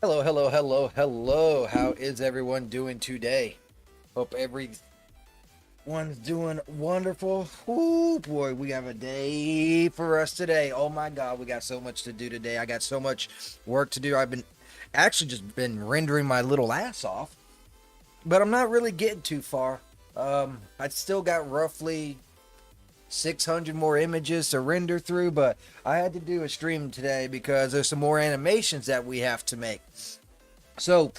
Hello, hello, hello, hello. How is everyone doing today? Hope everyone's doing wonderful. Oh boy, we have a day for us today. Oh my god, we got so much to do today. I got so much work to do. I've been actually just been rendering my little ass off, but I'm not really getting too far. I still got roughly 600 more images to render through, but I had to do a stream today because there's some more animations that we have to make. So,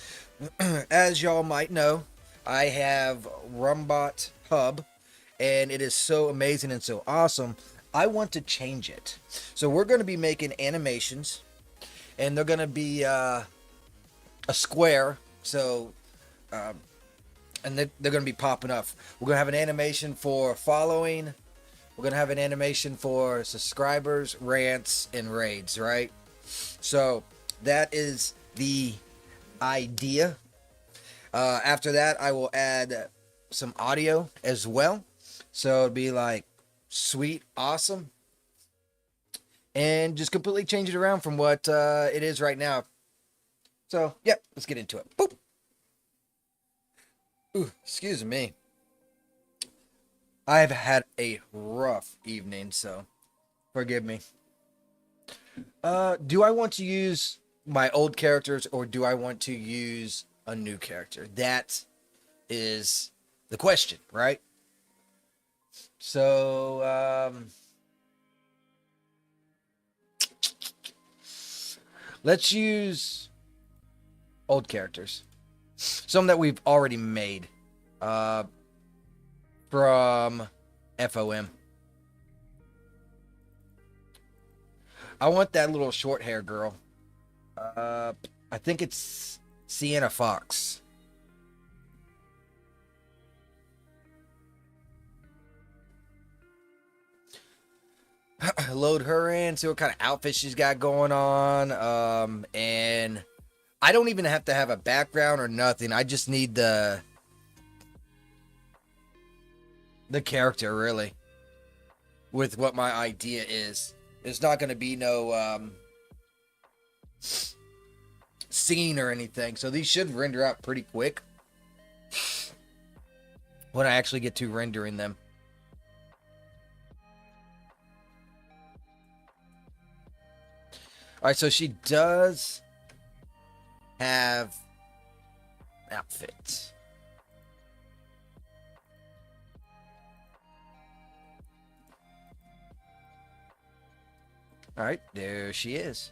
as y'all might know, I have Rumbot Hub, and it is so amazing and so awesome. I want to change it. So, we're going to be making animations, and they're going to be a square. So, and they're going to be popping up. We're going to have an animation for following. We're going to have an animation for subscribers, rants, and raids, right? So, that is the idea. After that, I will add some audio as well. So it'd be like sweet, awesome, and just completely change it around from what it is right now. So, yep, let's get into it. Boop. Ooh, excuse me. I've had a rough evening, so forgive me. Do I want to use my old characters or do I want to use a new character? That is the question, right? So, let's use old characters. Some that we've already made. Uh, from FOM. I want that little short hair girl. I think it's Sienna Fox. Load her in, see what kind of outfit she's got going on. And I don't even have to have a background or nothing. I just need the character really with what my idea is. There's not going to be no scene or anything, so these should render out pretty quick when I actually get to rendering them. All right, so she does have outfits. All right, there she is.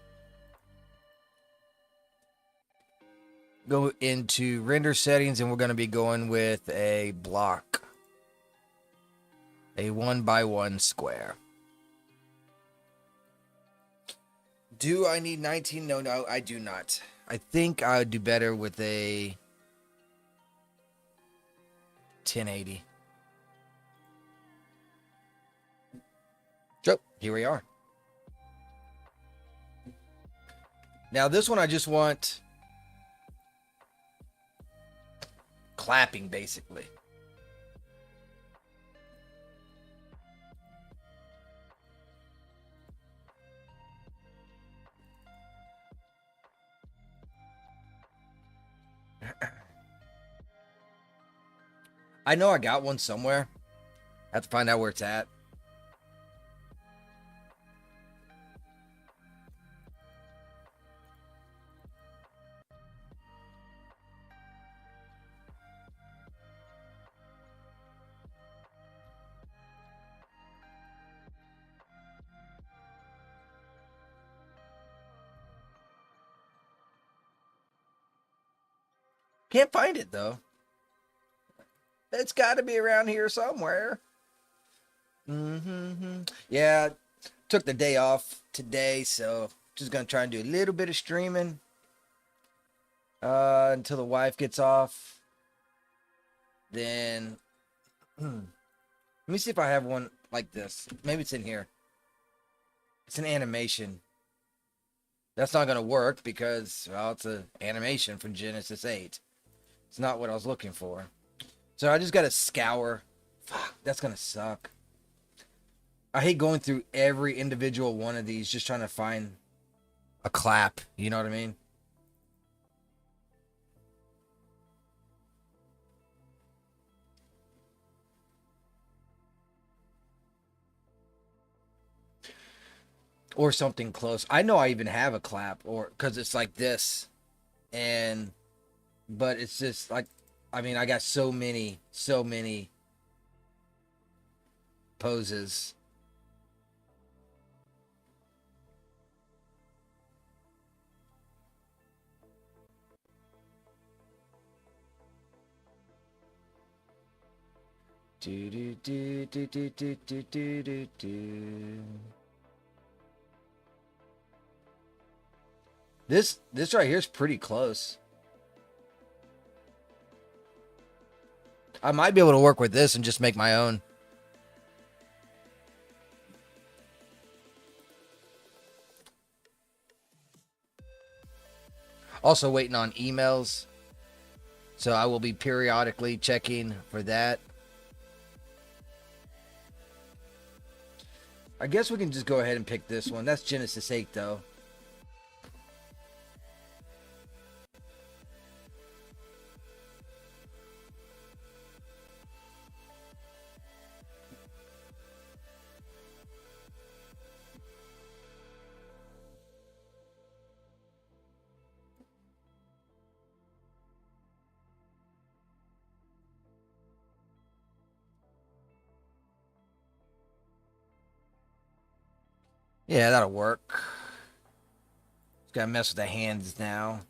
Go into render settings, and we're going to be going with a block, a 1x1 square. Do I need 19? No, I do not. I think I would do better with a 1080. So, here we are. Now, this one I just want clapping, basically. I know I got one somewhere. I have to find out where it's at. Can't find it, though. It's got to be around here somewhere. Yeah, took the day off today, so just gonna try and do a little bit of streaming until the wife gets off. Then let me see if I have one like this. Maybe it's in here. It's an animation. That's not gonna work because, well, it's an animation from Genesis 8. It's not what I was looking for. So I just gotta scour. Fuck, that's gonna suck. I hate going through every individual one of these just trying to find a clap. You know what I mean? or something close. I know I even have a clap, or because it's like this, and but it's just like, I mean, I got so many poses. Do do do do do do do do do do. This right here is pretty close. I might be able to work with this and just make my own. Also waiting on emails, so I will be periodically checking for that. I guess we can just go ahead and pick this one. That's Genesis 8 though. Yeah, that'll work. Just gotta mess with the hands now.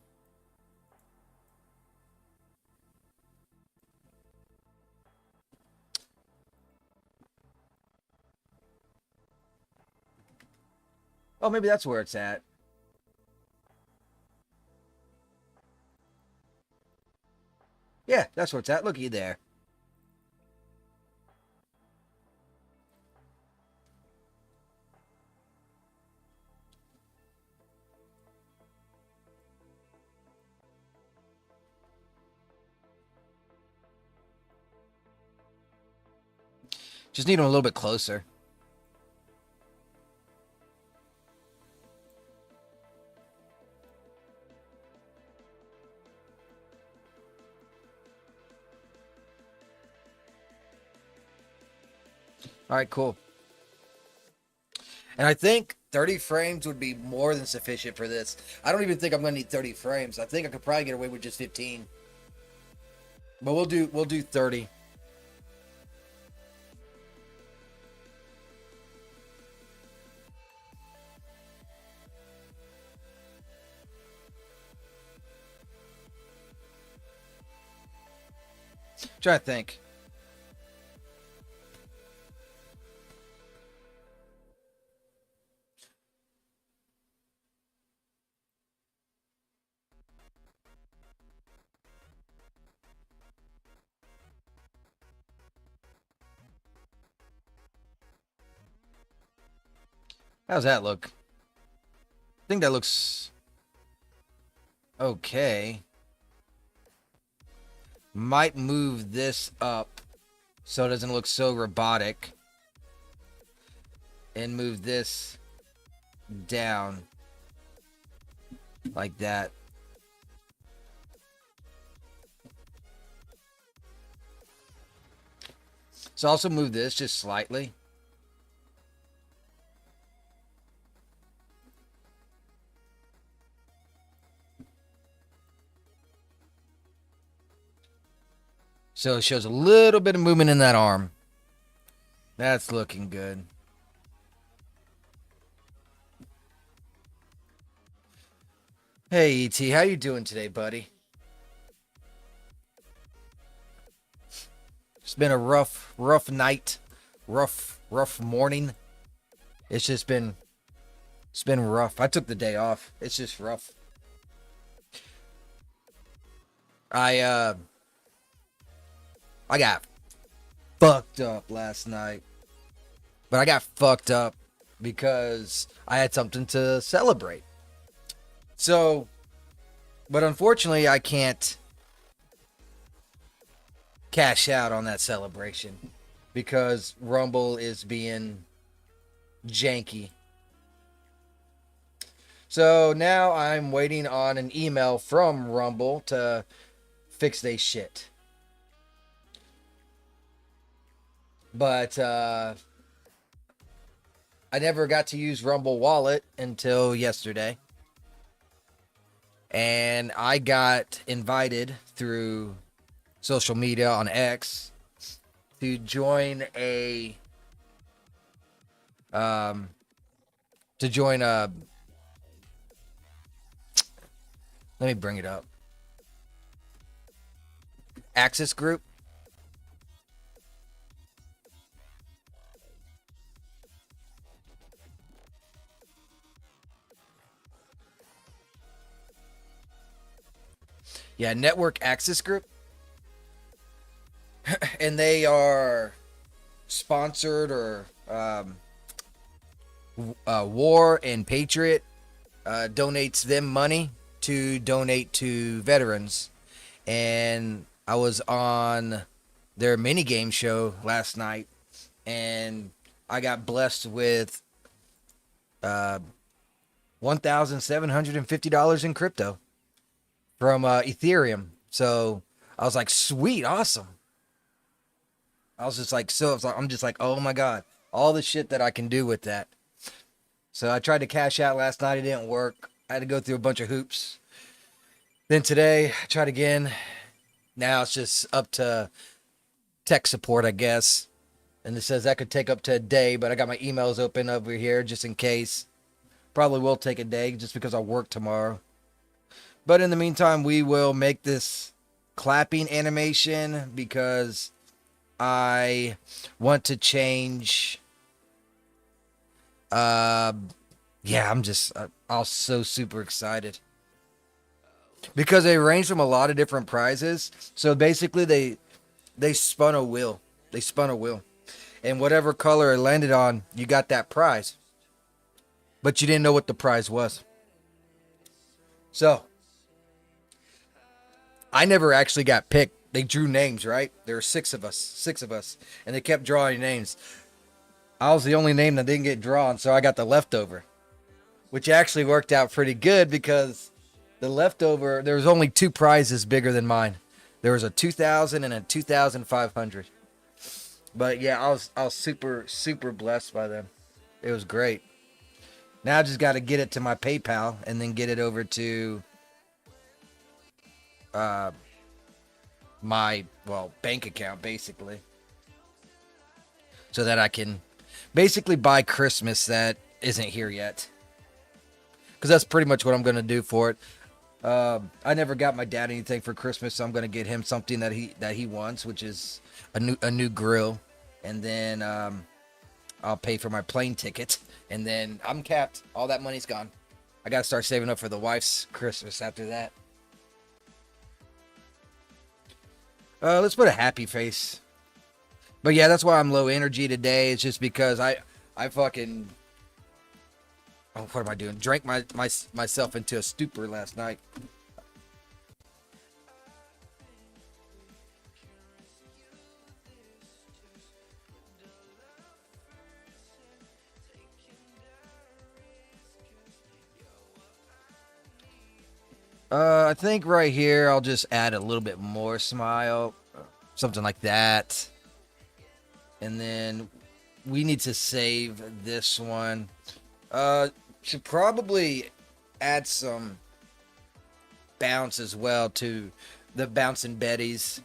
Oh, maybe that's where it's at. Yeah, that's where it's at. Looky there. Just need them a little bit closer. All right, cool. And I think 30 frames would be more than sufficient for this. I don't even think I'm gonna need 30 frames. I think I could probably get away with just 15. But we'll do 30. Try to think. How's that look? I think that looks okay. Might move this up so it doesn't look so robotic. And move this down like that. So also move this just slightly. So it shows a little bit of movement in that arm. That's looking good. Hey, E.T., how you doing today, buddy? It's been a rough night. Rough morning. It's been rough. I took the day off. It's just rough. I got fucked up last night. But I got fucked up because I had something to celebrate. So, but unfortunately, I can't cash out on that celebration because Rumble is being janky. So now I'm waiting on an email from Rumble to fix they shit. But I I never got to use Rumble Wallet until yesterday. And I got invited through social media on X to join a um to join a let me bring it up. Axis Group. Yeah, Network Access Group. And they are sponsored or War and Patriot donates them money to donate to veterans. And I was on their mini game show last night, and I got blessed with $1,750 in crypto from Ethereum. So I was like, sweet, awesome. I was just like, I'm just like, oh my God, all the shit that I can do with that. So I tried to cash out last night. It didn't work. I had to go through a bunch of hoops. Then today, I tried again. Now it's just up to tech support, I guess. And it says that could take up to a day, but I got my emails open over here just in case. Probably will take a day just because I work tomorrow. But in the meantime, we will make this clapping animation because I want to change. Yeah, I'm so super excited because they range from a lot of different prizes. So basically, they spun a wheel. They spun a wheel, and whatever color it landed on, you got that prize. But you didn't know what the prize was. So I never actually got picked. They drew names, right? There were six of us, and they kept drawing names. I was the only name that didn't get drawn, so I got the leftover, which actually worked out pretty good because the leftover, there was only two prizes bigger than mine. There was a 2,000 and a 2,500. But yeah, I was super super blessed by them. It was great. Now I just got to get it to my PayPal and then get it over to my bank account basically, so that I can basically buy Christmas that isn't here yet, because that's pretty much what I'm gonna do for it. I never got my dad anything for Christmas, so I'm gonna get him something that he wants, which is a new grill, and then I'll pay for my plane ticket, and then I'm capped. All that money's gone. I gotta start saving up for the wife's Christmas after that. Let's put a happy face. But yeah, that's why I'm low energy today. It's just because I fucking, what am I doing? Drank myself into a stupor last night. I think right here I'll just add a little bit more smile, something like that. And then we need to save this one. Should probably add some bounce as well to the bouncing Betties.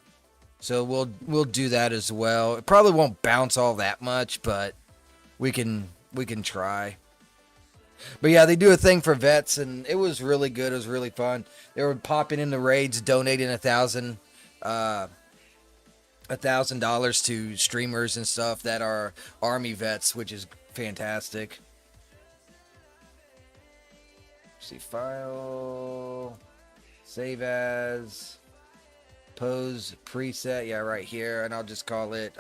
So we'll do that as well. It probably won't bounce all that much, but we can try. But yeah, they do a thing for vets, and it was really good. It was really fun. They were popping in the raids, donating $1,000 to streamers and stuff that are Army vets, which is fantastic. See, file, save as, pose preset, yeah, right here, and I'll just call it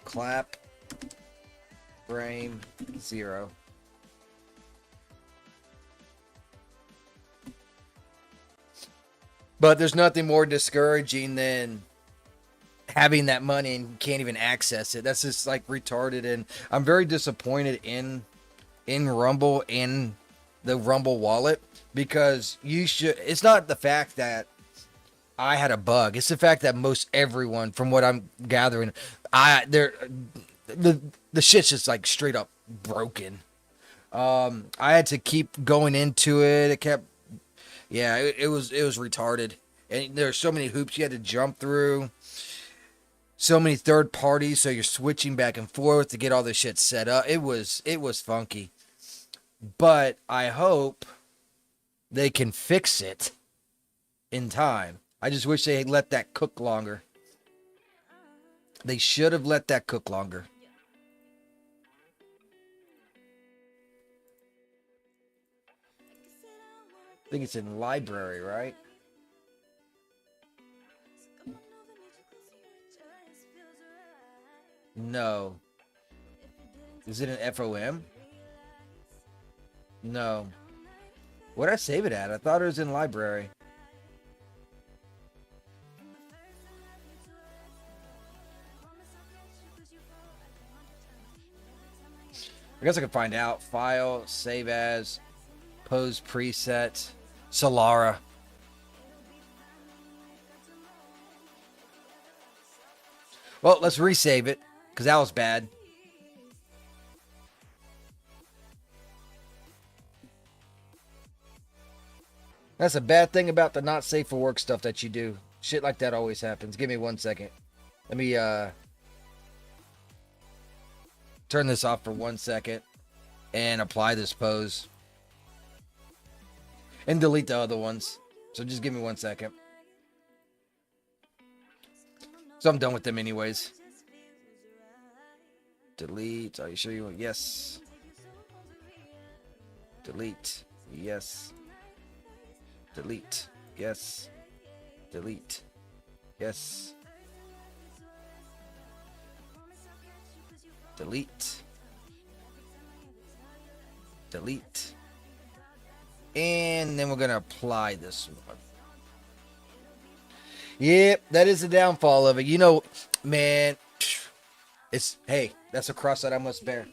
clap frame 0. But there's nothing more discouraging than having that money and can't even access it. That's just like retarded, and I'm very disappointed in Rumble, in the Rumble wallet, because it's not the fact that I had a bug. It's the fact that most everyone, from what I'm gathering, the shit's just like straight up broken. I had to keep going into it. It kept, yeah, it was retarded. And there's so many hoops you had to jump through. So many third parties, so you're switching back and forth to get all this shit set up. It was funky. But I hope they can fix it in time. I just wish they had let that cook longer. They should have let that cook longer. I think it's in library, right? No. Is it an FOM? No. Where'd I save it at? I thought it was in library. I guess I can find out. File, save as, pose preset, Solara. Well, let's resave it, because that was bad. That's a bad thing about the not safe for work stuff that you do. Shit like that always happens. Give me 1 second. Let me turn this off for 1 second and apply this pose. And delete the other ones. So just give me 1 second. So I'm done with them anyways. Delete. Are you sure you want? Yes. Delete. Yes. Delete. Yes. Delete. Yes. Delete. Delete. And then we're going to apply this one. Yep, that is the downfall of it. You know, man, it's, hey, that's a cross that I must bear.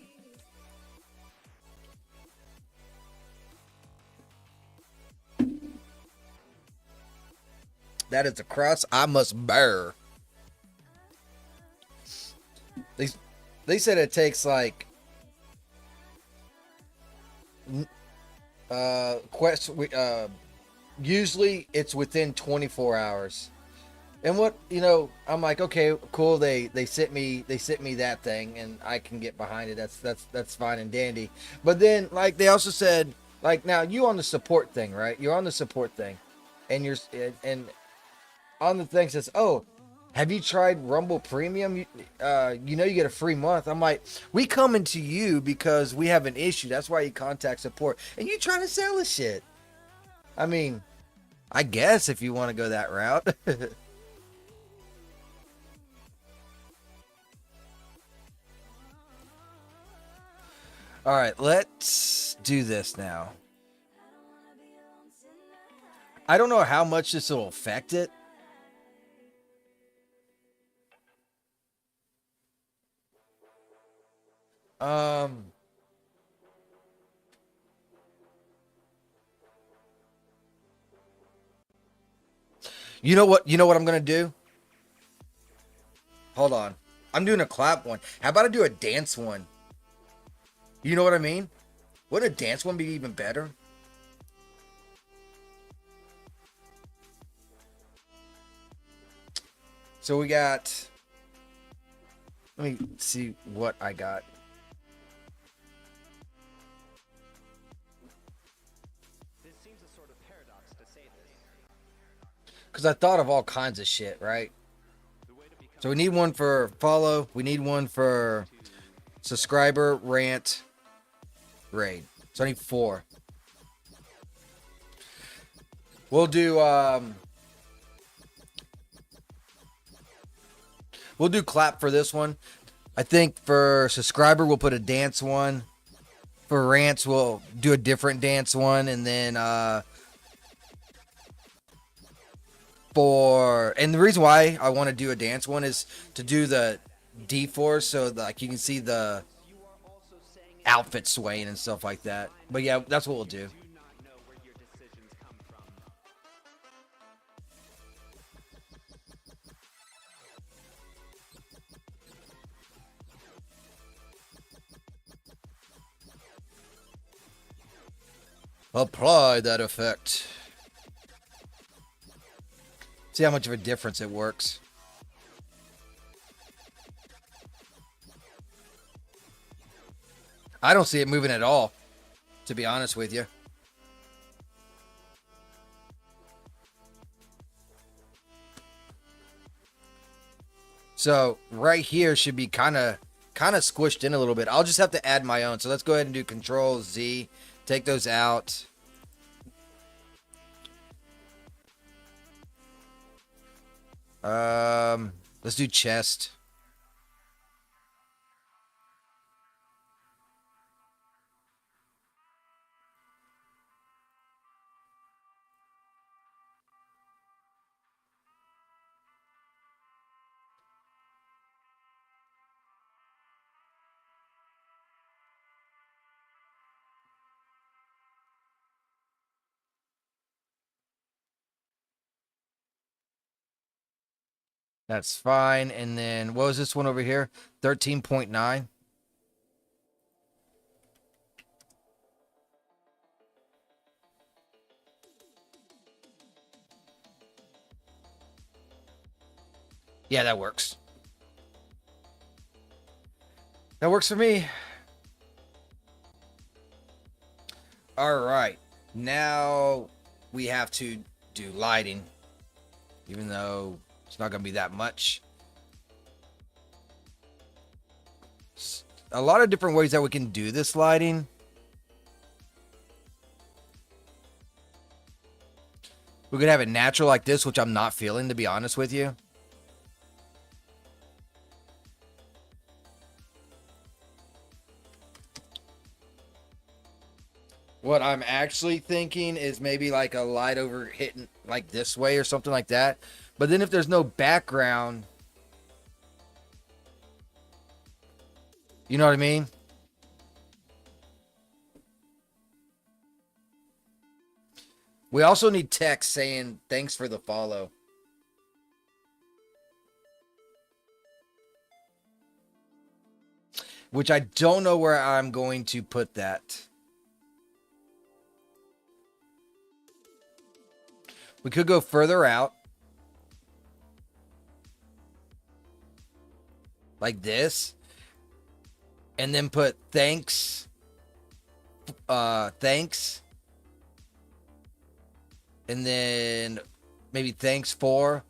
That is a cross I must bear. They said it takes like usually it's within 24 hours. And what, you know, I'm like, okay, cool. They sent me that thing and I can get behind it. That's fine and dandy. But then like they also said, like, now you on the support thing, right? You're on the support thing. And on the thing says, oh, have you tried Rumble Premium? You get a free month. I'm like, we coming to you because we have an issue. That's why you contact support. And you trying to sell us shit. I mean, I guess if you want to go that route. All right, let's do this now. I don't know how much this will affect it. You know what? You know what I'm gonna do? Hold on. I'm doing a clap one. How about I do a dance one? You know what I mean? Wouldn't a dance one be even better? So we got. Let me see what I got. This seems a sort of paradox to say this. Because I thought of all kinds of shit, right? So we need one for follow. We need one for subscriber, rant, raid. So I need 4. We'll do clap for this one. I think for subscriber we'll put a dance one. For rants we'll do a different dance one, and then and the reason why I want to do a dance one is to do the D4, so like you can see the outfit swaying and stuff like that. But yeah, that's what we'll do. Apply that effect. See how much of a difference it works. I don't see it moving at all, to be honest with you. So right here should be kind of squished in a little bit. I'll just have to add my own. So let's go ahead and do Control Z. Take those out. Let's do chest. That's fine. And then what was this one over here? 13.9. Yeah, that works. That works for me. All right. Now we have to do lighting, even though it's not going to be that much. A lot of different ways that we can do this lighting. We could have it natural like this, which I'm not feeling, to be honest with you. What I'm actually thinking is maybe like a light over hitting like this way or something like that. But then if there's no background, you know what I mean? We also need text saying thanks for the follow. Which I don't know where I'm going to put that. We could go further out. Like this. And then put thanks. Thanks. And then maybe thanks for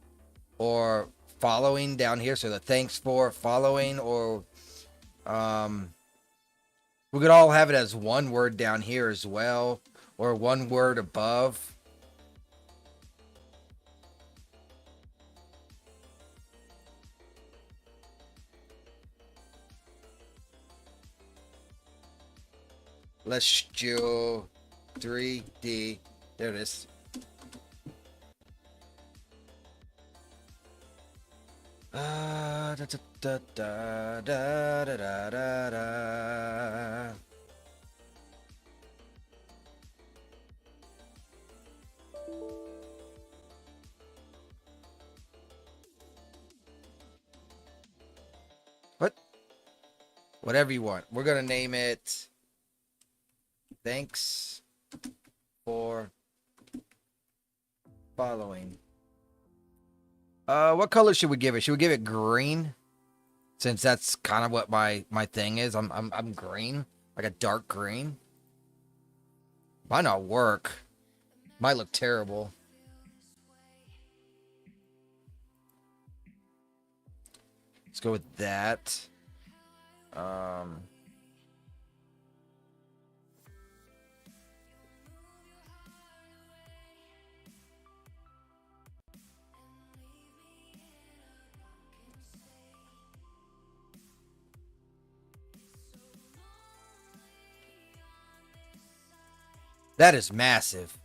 or following down here. So the thanks for following, or we could all have it as one word down here as well, or one word above. Let's do 3D. There it is. Da, da, da, da, da, da, da, da. What? Whatever you want. We're gonna name it thanks for following. What color should we give it? Should we give it green? Since that's kind of what my thing is. I'm green, like a dark green. Might not work. Might look terrible. Let's go with that. That is massive.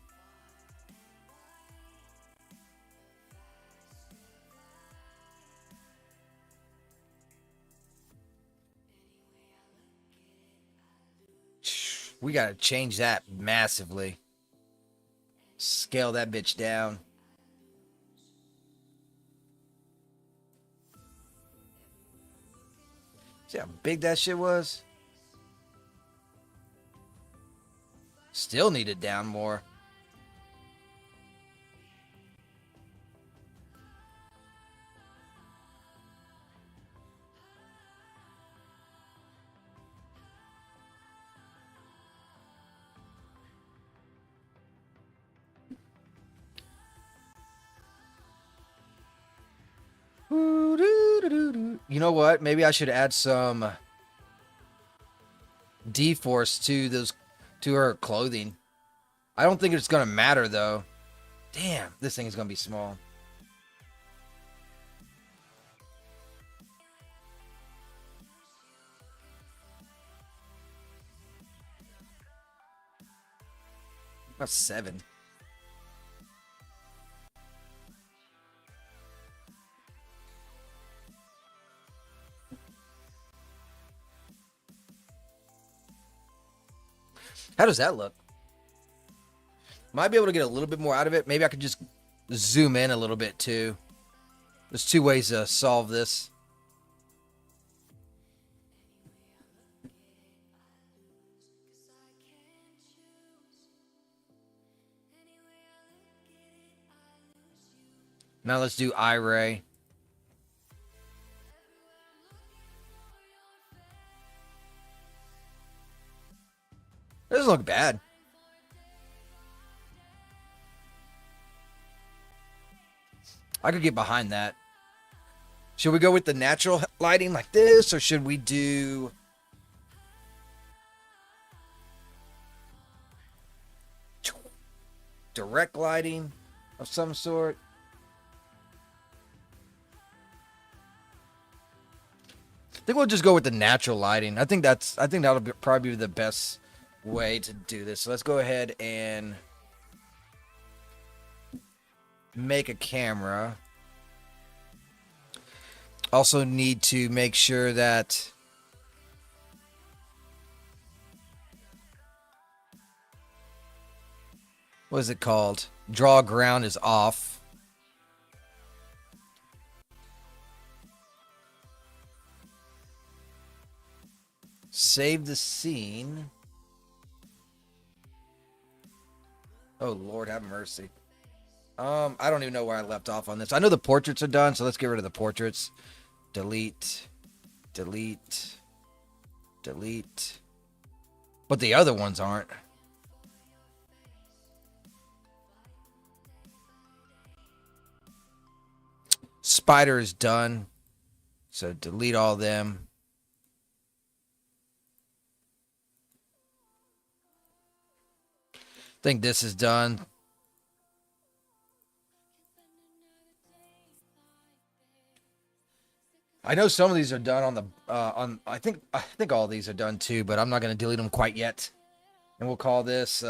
We gotta change that massively. Scale that bitch down. See how big that shit was? Still need it down more. You know what? Maybe I should add some D-force to her clothing. I don't think it's gonna matter though. Damn, this thing is gonna be small. About 7. How does that look? Might be able to get a little bit more out of it. Maybe I could just zoom in a little bit too. There's 2 ways to solve this. Now let's do eye ray. It doesn't look bad. I could get behind that. Should we go with the natural lighting like this, or should we do direct lighting of some sort? I think we'll just go with the natural lighting. I think that'll probably be the best way to do this. So let's go ahead and make a camera. Also need to make sure that what is it called? Draw ground is off. Save the scene. Oh Lord, have mercy. I don't even know where I left off on this. I know the portraits are done, so let's get rid of the portraits. Delete. Delete. Delete. But the other ones aren't. Spider is done. So delete all them. I think this is done. I know some of these are done on the I think all these are done too, but I'm not going to delete them quite yet. And we'll call this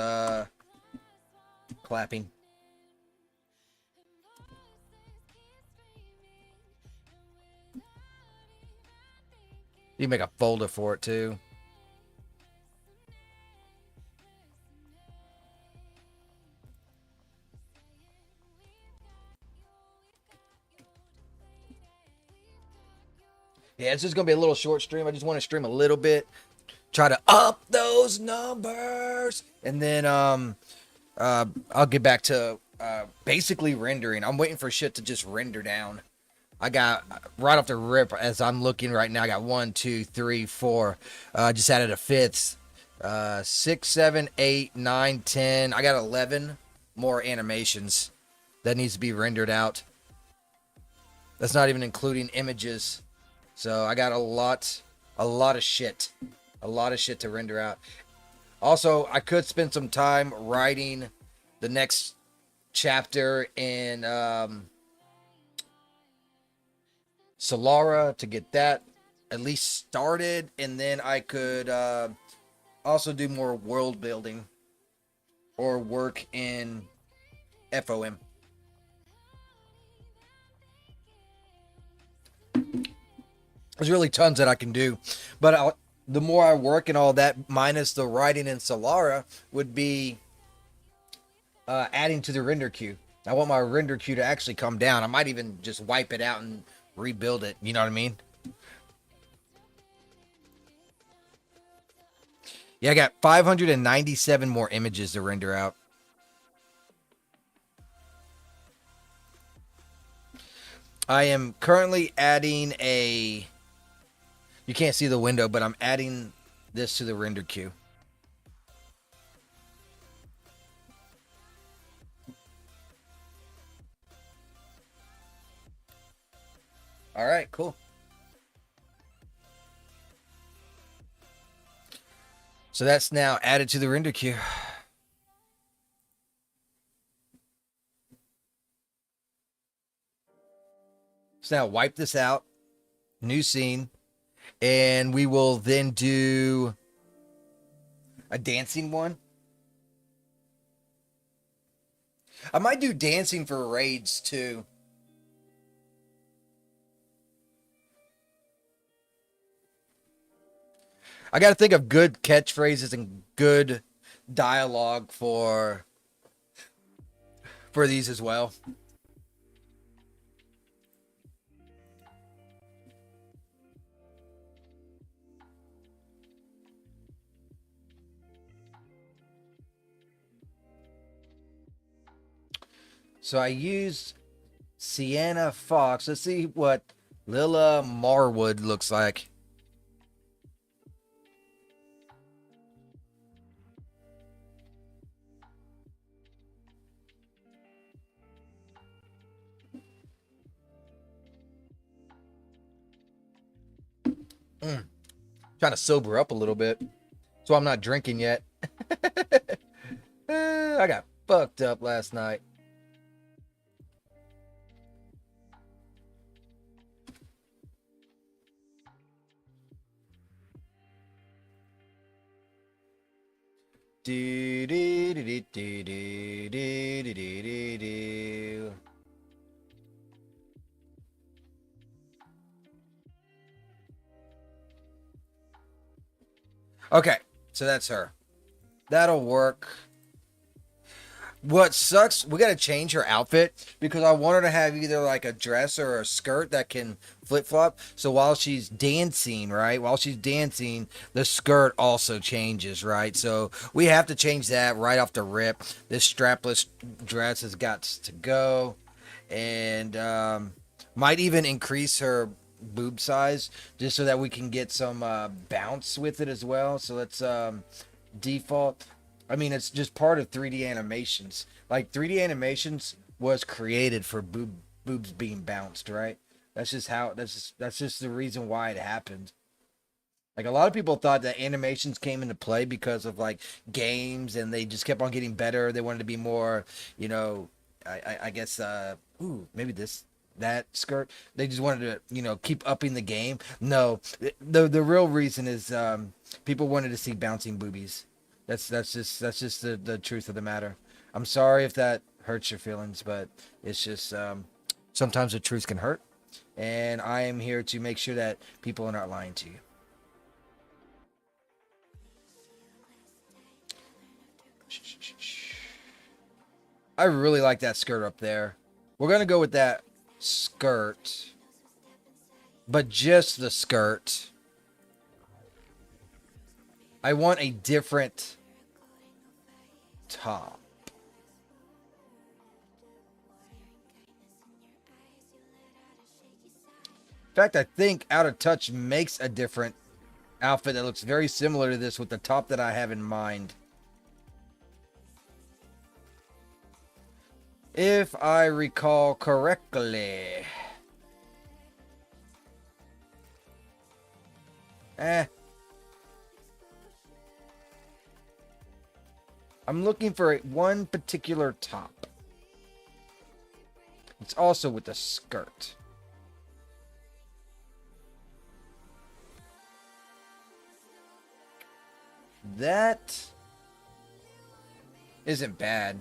clapping. You can make a folder for it too. Yeah, it's just going to be a little short stream. I just want to stream a little bit. Try to up those numbers. And then I'll get back to basically rendering. I'm waiting for shit to just render down. I got, right off the rip, as I'm looking right now, I got 1, 2, 3, 4. Just added a 5th. 6, 7, 8, 9, 10. I got 11 more animations that needs to be rendered out. That's not even including images. So I got a lot of shit. A lot of shit to render out. Also, I could spend some time writing the next chapter in Solara to get that at least started. And then I could also do more world building or work in FOM. There's really tons that I can do, but the more I work and all that, minus the writing in Solara, would be adding to the render queue. I want my render queue to actually come down. I might even just wipe it out and rebuild it. You know what I mean? Yeah, I got 597 more images to render out. I am currently adding a... You can't see the window, but I'm adding this to the render queue. All right, cool. So that's now added to the render queue. So now wipe this out. New scene. And we will then do a dancing one. I might do dancing for raids too. I got to think of good catchphrases and good dialogue for these as well. So I used Sienna Fox. Let's see what Lila Marwood looks like. Trying to sober up a little bit. So I'm not drinking yet. I got fucked up last night. Do, do, do, do, do, do, do, do, do, do. Okay, so that's her. That'll work. What sucks, we got to change her outfit because I want her to have either like a dress or a skirt that can flip flop. So while she's dancing, right? While she's dancing, the skirt also changes, right? So we have to change that right off the rip. This strapless dress has got to go. And might even increase her boob size just so that we can get some bounce with it as well. So let's default. I mean, it's just part of 3D animations. Like 3D animations was created for boobs being bounced, right? That's just how. That's just the reason why it happened. Like a lot of people thought that animations came into play because of like games, and they just kept on getting better. They wanted to be more, you know, I guess, maybe that skirt. They just wanted to, keep upping the game. No, the real reason is people wanted to see bouncing boobies. That's just the truth of the matter. I'm sorry if that hurts your feelings, but it's just sometimes the truth can hurt, and I am here to make sure that people are not lying to you. I really like that skirt up there. We're gonna go with that skirt, but just the skirt. I want a different top. In fact, I think Out of Touch makes a different outfit that looks very similar to this with the top that I have in mind. If I recall correctly. I'm looking for one particular top. It's also with the skirt. That isn't bad.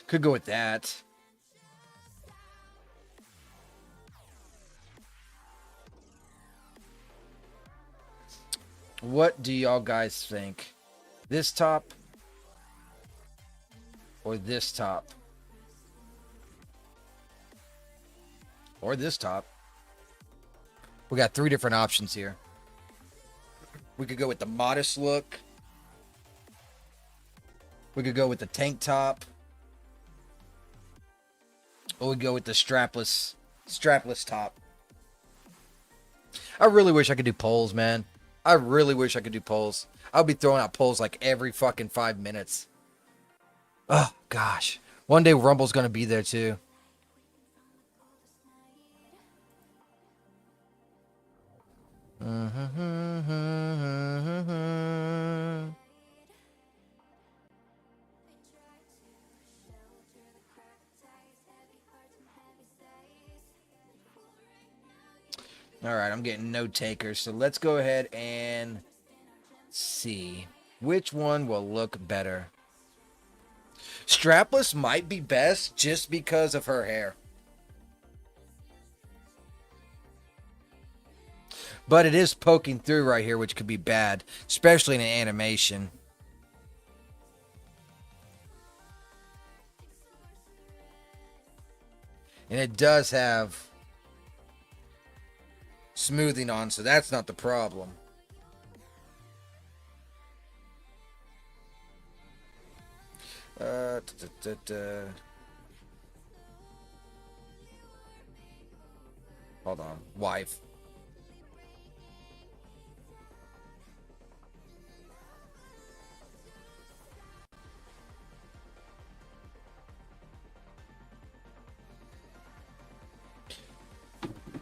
Could go with that. What do y'all guys think? This top or this top? Or this top? We got 3 different options here. We could go with the modest look. We could go with the tank top. Or we go with the strapless top. I really wish I could do polls, man. I really wish I could do polls. I'll be throwing out polls like every fucking 5 minutes. Oh, gosh. One day Rumble's going to be there, too. All right, I'm getting no takers. So let's go ahead and see which one will look better. Strapless might be best just because of her hair. But it is poking through right here, which could be bad, especially in an animation. And it does have smoothing on, so that's not the problem. Hold on, wife.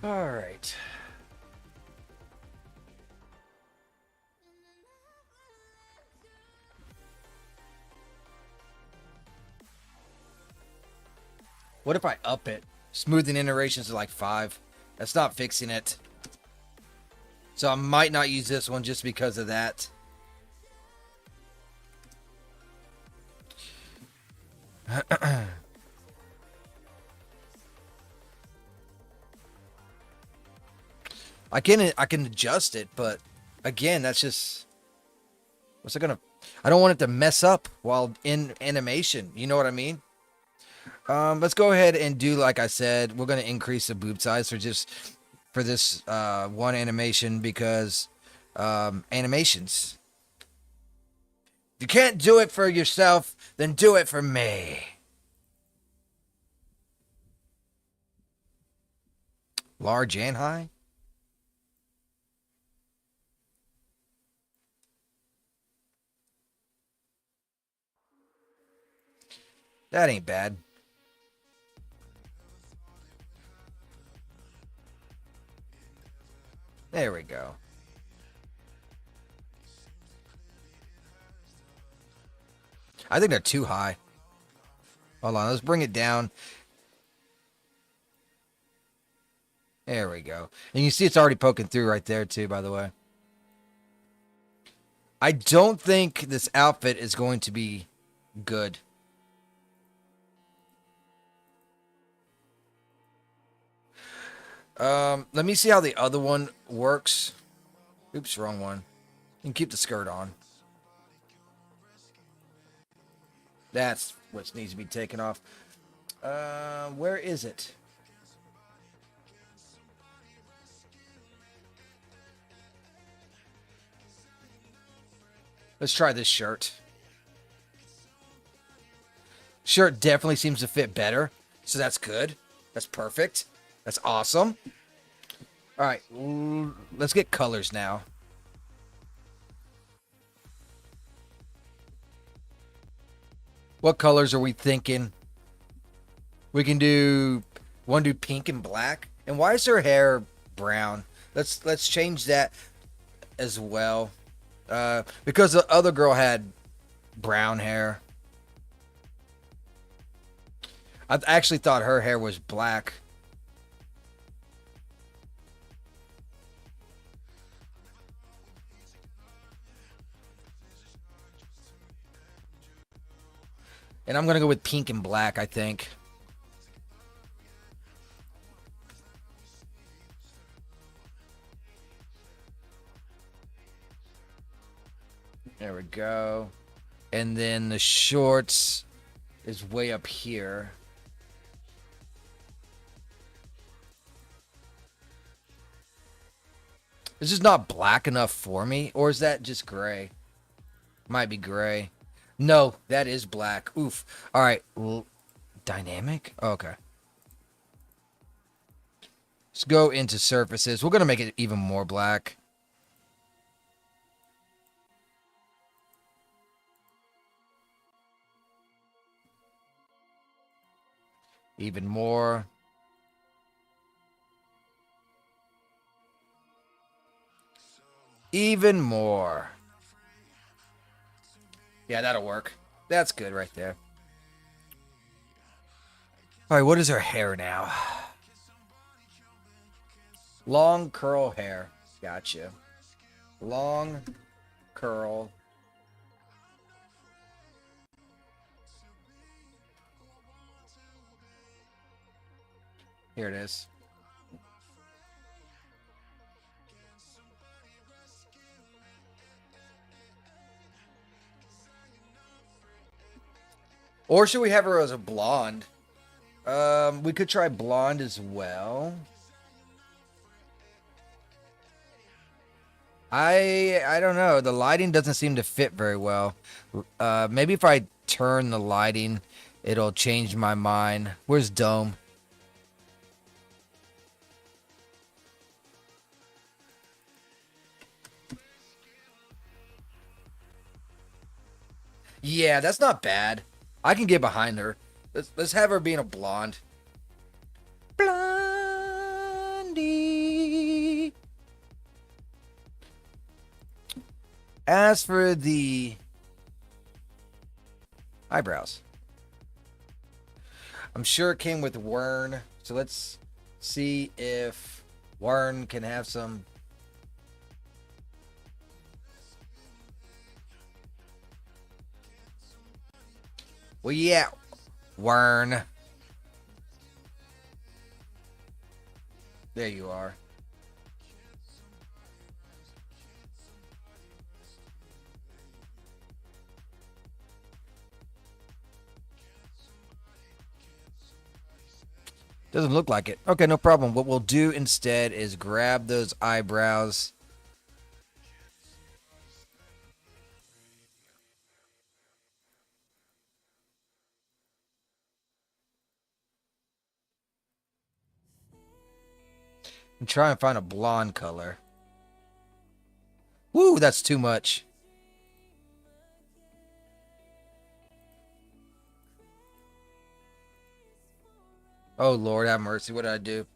All right. What if I up it? Smoothing iterations are like 5. That's not fixing it. So I might not use this one just because of that. I can adjust it, but again, that's just, what's it gonna, I don't want it to mess up while in animation. You know what I mean? Let's go ahead and do like I said. We're gonna increase the boob size for this one animation because animations. If you can't do it for yourself, then do it for me. Large and high. That ain't bad. There we go. I think they're too high. Hold on, let's bring it down. There we go. And you see it's already poking through right there too, by the way. I don't think this outfit is going to be good. Let me see how the other one works. Oops, wrong one. You can keep the skirt on. That's what needs to be taken off. Where is it? Let's try this shirt. Shirt definitely seems to fit better, so that's good. That's perfect. That's awesome. All right, let's get colors now. What colors are we thinking? We can do one, do pink and black. And why is her hair brown? Let's change that as well. Because the other girl had brown hair. I actually thought her hair was black. And I'm going to go with pink and black, I think. There we go. And then the shorts is way up here. It's just not black enough for me. Or is that just gray? Might be gray. No, that is black. Oof. All right. Dynamic? Okay. Let's go into surfaces. We're going to make it even more black. Even more. Even more. Yeah, that'll work. That's good right there. All right, what is her hair now? Long curl hair. Gotcha. Long curl. Here it is. Or should we have her as a blonde? We could try blonde as well. I don't know. The lighting doesn't seem to fit very well. Maybe if I turn the lighting, it'll change my mind. Where's Dome? Yeah, that's not bad. I can get behind her. Let's have her being a blonde. Blondie. As for the eyebrows, I'm sure it came with Wern. So let's see if Wern can have some. Well, yeah, Wern. There you are. Doesn't look like it. Okay, no problem. What we'll do instead is grab those eyebrows. And try and find a blonde color. Woo, that's too much. Oh, Lord, have mercy. What did I do?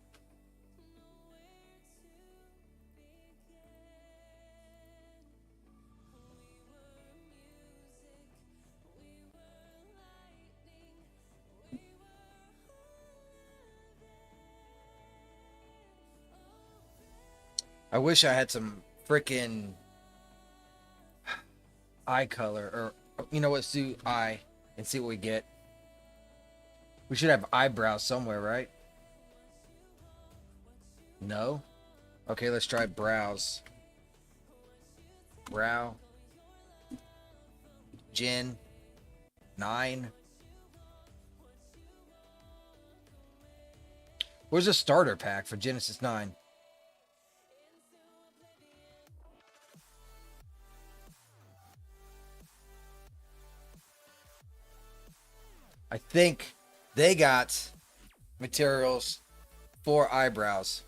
I wish I had some freaking eye color. Or, you know what, let's do eye and see what we get. We should have eyebrows somewhere, right? No? Okay, let's try brows. Brow. Gen. 9. Where's the starter pack for Genesis 9? I think they got materials for eyebrows.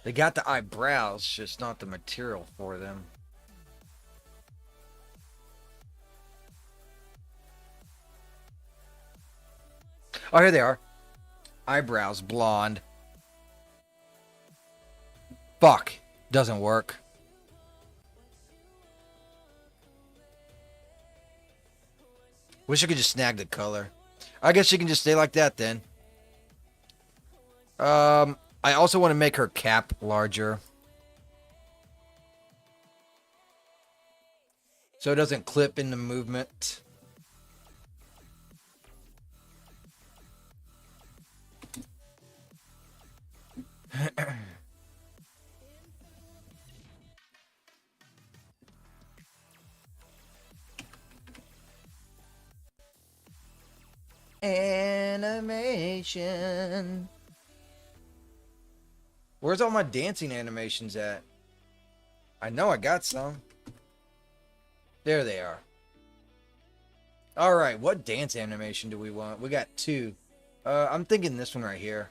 They got the eyebrows, just not the material for them. Oh, here they are. Eyebrows, blonde. Fuck. Doesn't work. Wish I could just snag the color. I guess she can just stay like that then. I also want to make her cap larger. So it doesn't clip in the movement. animation. Where's all my dancing animations at? I know I got some. There they are. Alright, what dance animation do we want? We got two. I'm thinking this one right here.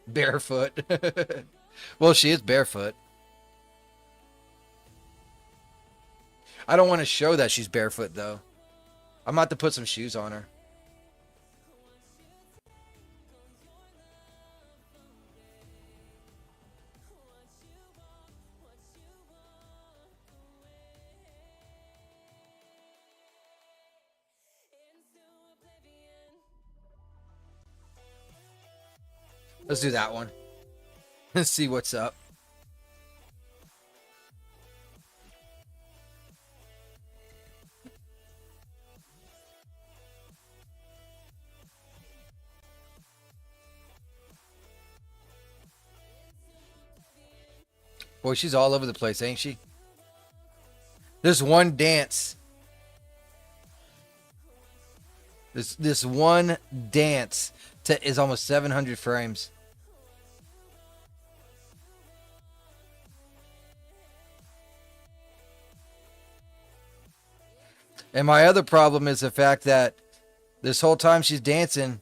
Barefoot. Well, she is barefoot. I don't want to show that she's barefoot, though. I'm about to put some shoes on her. Let's do that one. Let's see what's up. Boy, she's all over the place, ain't she? There's one dance. This one dance is almost 700 frames. And my other problem is the fact that this whole time she's dancing,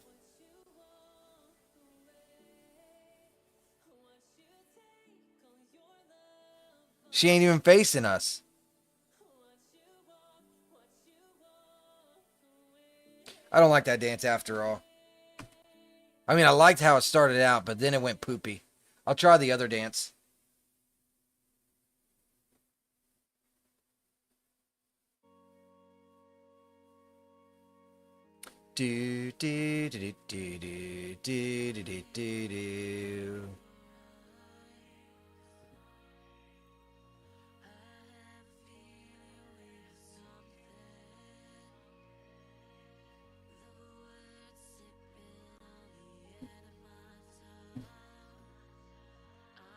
she ain't even facing us. I don't like that dance after all. I mean, I liked how it started out, but then it went poopy. I'll try the other dance. Do do do do do do do do do do.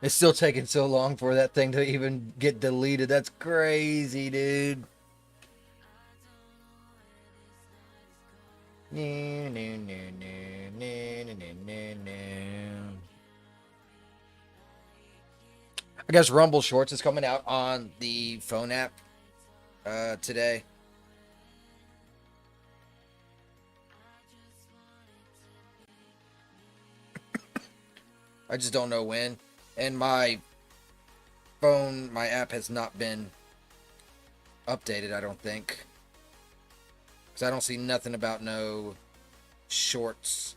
It's still taking so long for that thing to even get deleted. That's crazy, dude. No, no, no, no, no, no, no, no. I guess Rumble Shorts is coming out on the phone app today. I just don't know when. And my phone, my app has not been updated, I don't think. Because I don't see nothing about no shorts.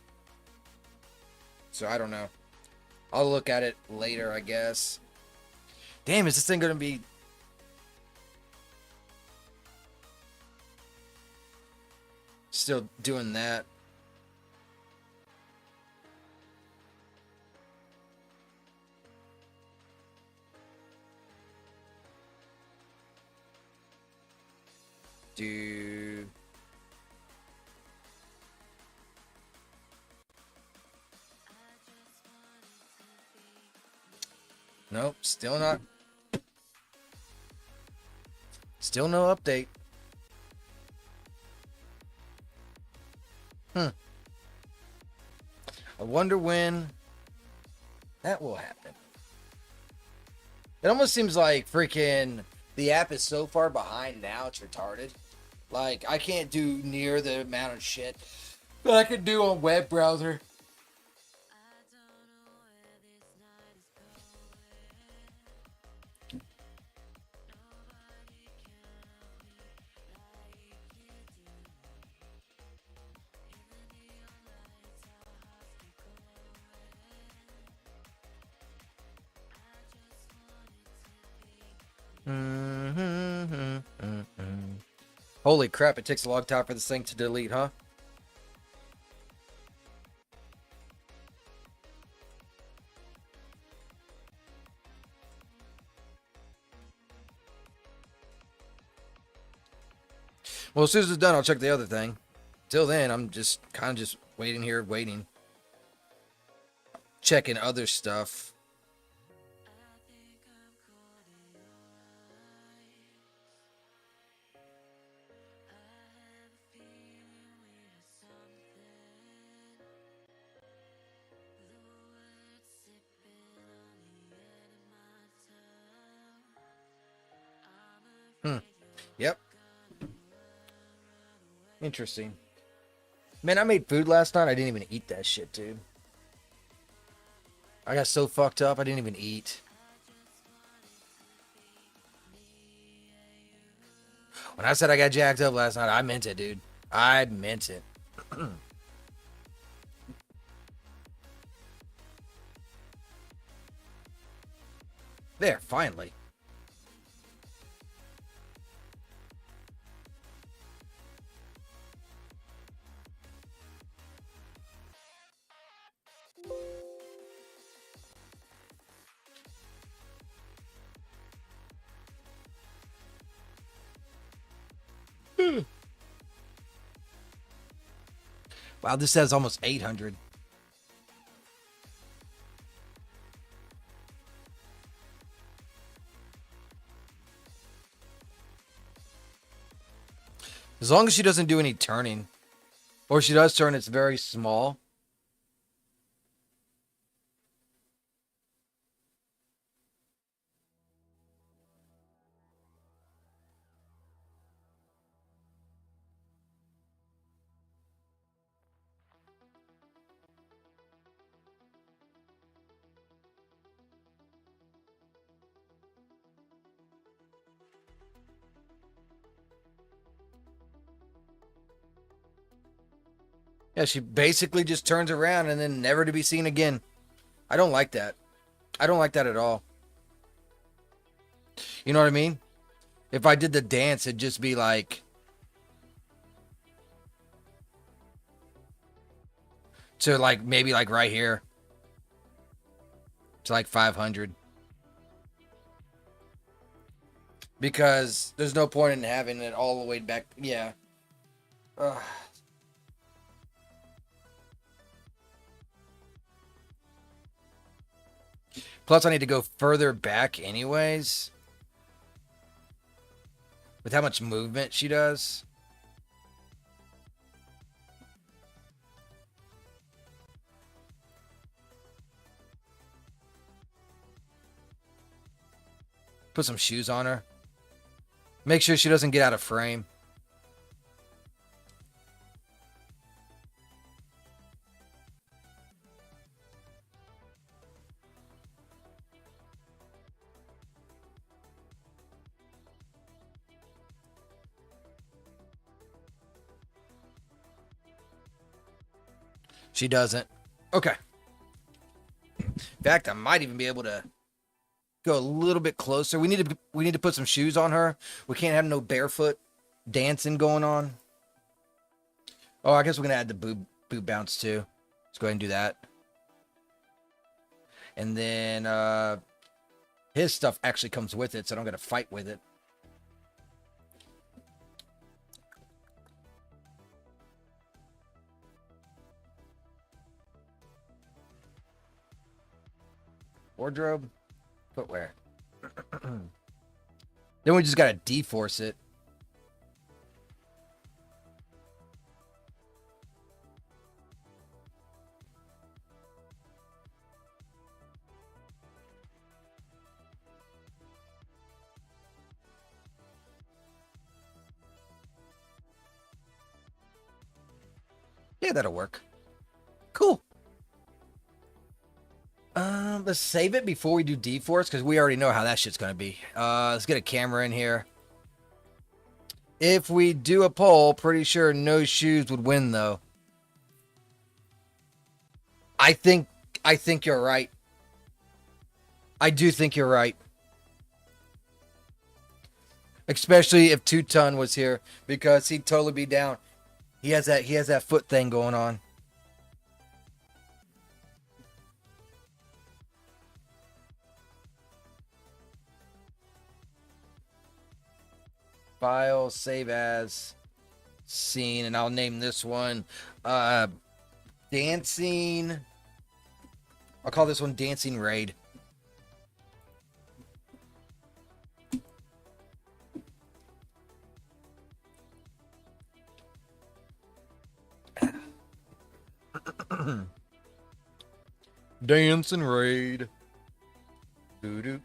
So I don't know. I'll look at it later, I guess. Damn, is this thing going to be... still doing that? Do... Nope, still not. Still no update. I wonder when that will happen. It almost seems like freaking the app is so far behind now, it's retarded. Like, I can't do near the amount of shit that I could do on web browser. Holy crap, it takes a long time for this thing to delete, huh? Well, as soon as it's done, I'll check the other thing. Till then, I'm just kind of just waiting here, waiting. checking other stuff. Yep. Interesting. Man, I made food last night. I didn't even eat that shit, dude. I got so fucked up, I didn't even eat. When I said I got jacked up last night, I meant it, dude. I meant it. There, finally. Wow, this says almost 800. As long as she doesn't do any turning. Or she does turn, it's very small. Yeah, she basically just turns around and then never to be seen again. I don't like that. I don't like that at all. You know what I mean? If I did the dance, it'd just be like... to like, maybe like right here. To like 500. Because there's no point in having it all the way back. Yeah. Ugh. Plus, I need to go further back anyways. With how much movement she does. Put some shoes on her. Make sure she doesn't get out of frame. She doesn't. Okay. In fact, I might even be able to go a little bit closer. We need to put some shoes on her. We can't have no barefoot dancing going on. Oh, I guess we're gonna add the boob bounce too. Let's go ahead and do that. And then his stuff actually comes with it, so I don't gotta fight with it. Wardrobe, footwear. Then we just gotta de-force it. Yeah, that'll work. Cool. Let's save it before we do D-Force, because we already know how that shit's gonna be. Let's get a camera in here. If we do a poll, pretty sure no shoes would win, though. I think you're right. I do think you're right. Especially if Two Ton was here, because he'd totally be down. He has that foot thing going on. File, save as, scene, and I'll name this one dancing I'll call this one Dancing Raid. Dancing Raid. Doo-doo.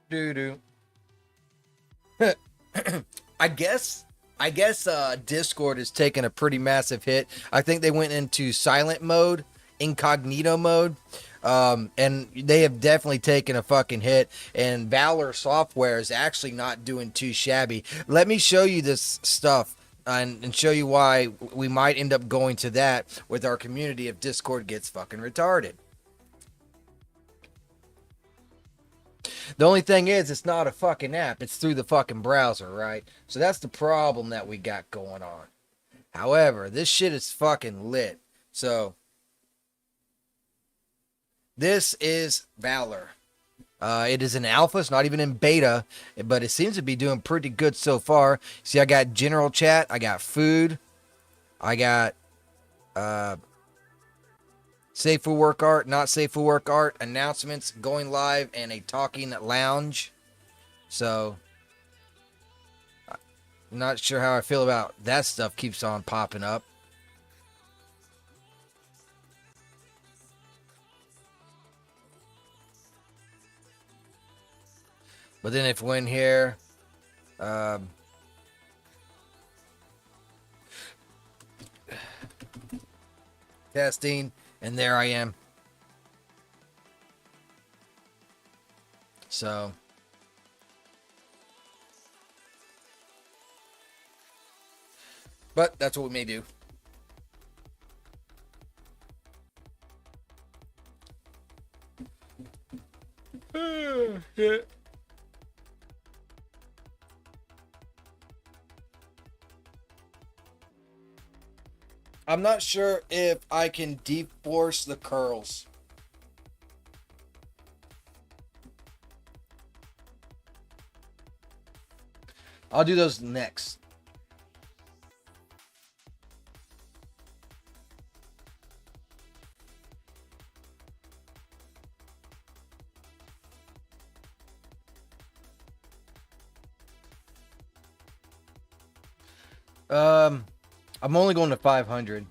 Doo-doo. I guess Discord is taking a pretty massive hit. I think they went into silent mode, incognito mode, and they have definitely taken a fucking hit. And Valor Software is actually not doing too shabby. Let me show you this stuff and show you why we might end up going to that with our community if Discord gets fucking retarded. The only thing is, it's not a fucking app. It's through the fucking browser, right? So that's the problem that we got going on. However, this shit is fucking lit. So, this is Valor. It is in alpha. It's not even in beta, but it seems to be doing pretty good so far. See, I got general chat. I got food. I got safe for work art, not safe for work art, announcements, going live, and a talking lounge. So, I'm not sure how I feel about that stuff keeps on popping up. But then if we're in here, testing, and there I am. So, but that's what we may do. Shit. I'm not sure if I can de-force the curls. I'll do those next. I'm only going to 500.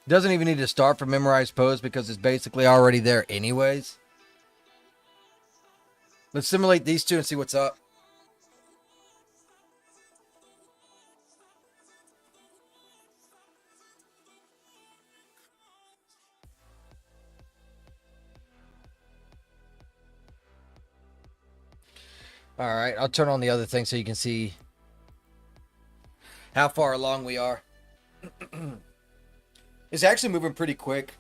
Doesn't even need to start from memorized pose because it's basically already there anyways. Let's simulate these two and see what's up. All right, I'll turn on the other thing so you can see how far along we are. It's actually moving pretty quick.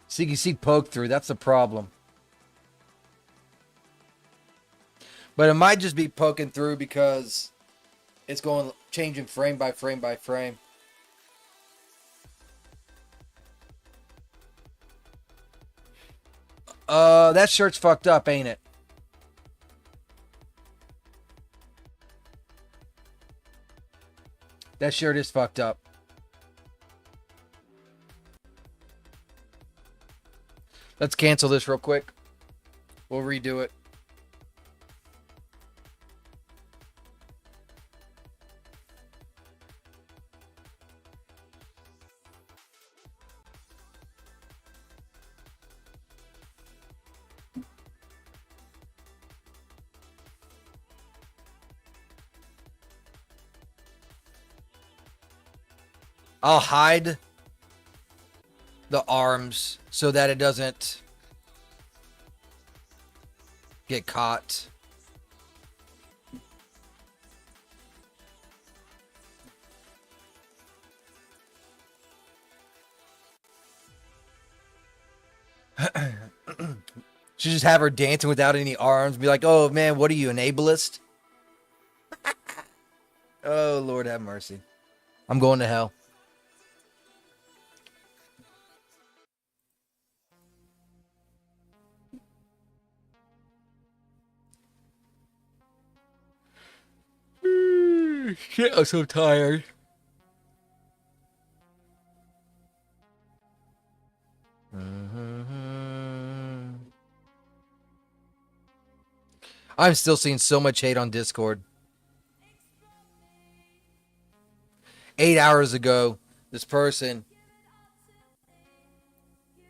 So you can see poke through. That's the problem. But it might just be poking through because it's going changing frame by frame by frame. That shirt's fucked up, ain't it? That shirt is fucked up. Let's cancel this real quick. We'll redo it. I'll hide the arms so that it doesn't get caught. Should just have her dancing without any arms. Be like, oh man, what are you, an ableist? Oh Lord have mercy. I'm going to hell. Shit, I'm so tired. I'm still seeing so much hate on Discord. 8 hours ago, this person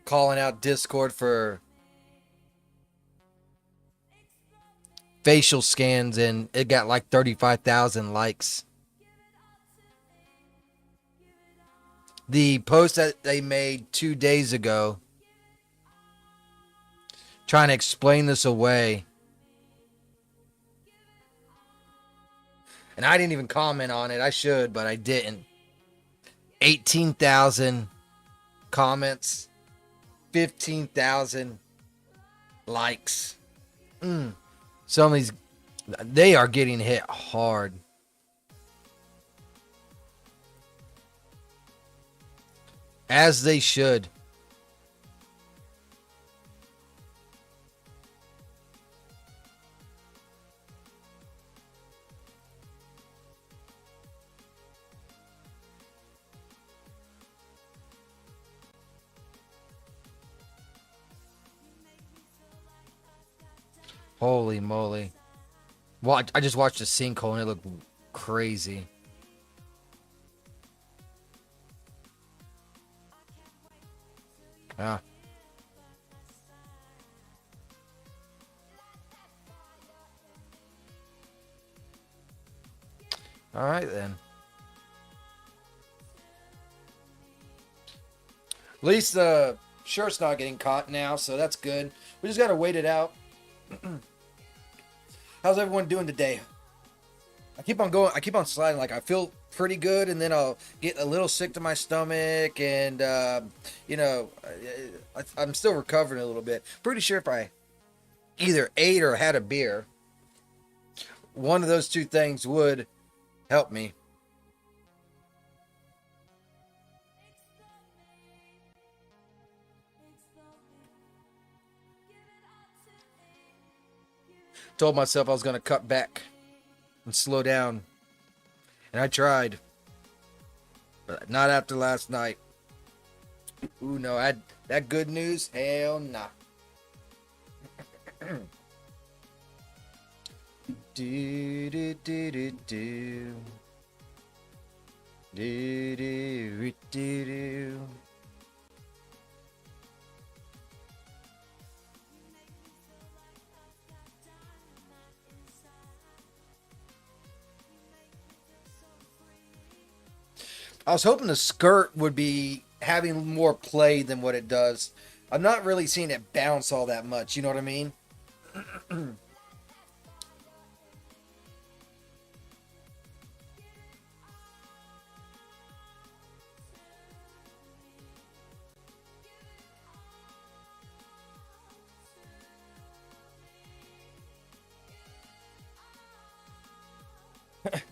calling out Discord for facial scans, and it got like 35,000 likes. The post that they made 2 days ago trying to explain this away, and I didn't even comment on it. I should, but I didn't. 18,000 comments, 15,000 likes. Some of these, they are getting hit hard. As they should. Holy moly. Well, I just watched a sinkhole and it looked crazy. Yeah. All right then. At least the shirt's not getting caught now, so that's good. We just gotta wait it out. How's everyone doing today? I keep on going. I keep on sliding. Like I feel pretty good, and then I'll get a little sick to my stomach, and I'm still recovering a little bit. Pretty sure if I either ate or had a beer, one of those two things would help me. Told myself I was gonna cut back and slow down, and I tried, but not after last night. Ooh no, that good news? Hell nah. do do do do do do do do do. I was hoping the skirt would be having more play than what it does. I'm not really seeing it bounce all that much, you know what I mean?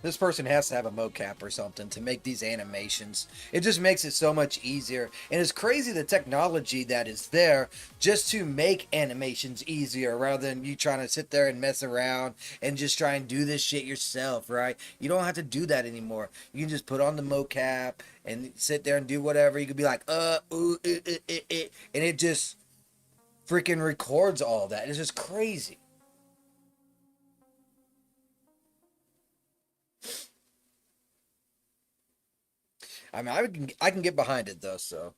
This person has to have a mocap or something to make these animations. It just makes it so much easier. And it's crazy the technology that is there just to make animations easier rather than you trying to sit there and mess around and just try and do this shit yourself, right? You don't have to do that anymore. You can just put on the mocap and sit there and do whatever. You could be like, ooh, and it just freaking records all that. It's just crazy. I mean, I can get behind it though, so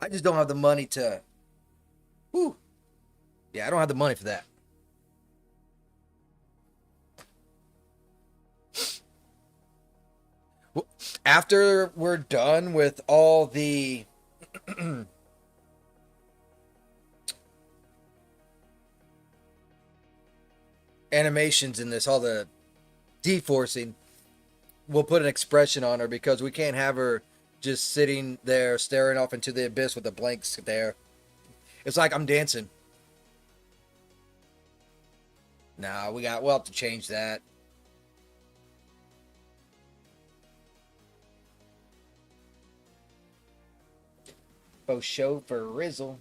I just don't have the money to. Whew. Yeah, I don't have the money for that. After we're done with all the animations in this, all the deforcing, we'll put an expression on her because we can't have her just sitting there staring off into the abyss with a blank stare. It's like I'm dancing. Nah, we'll have to change that. Faux show for Rizzle.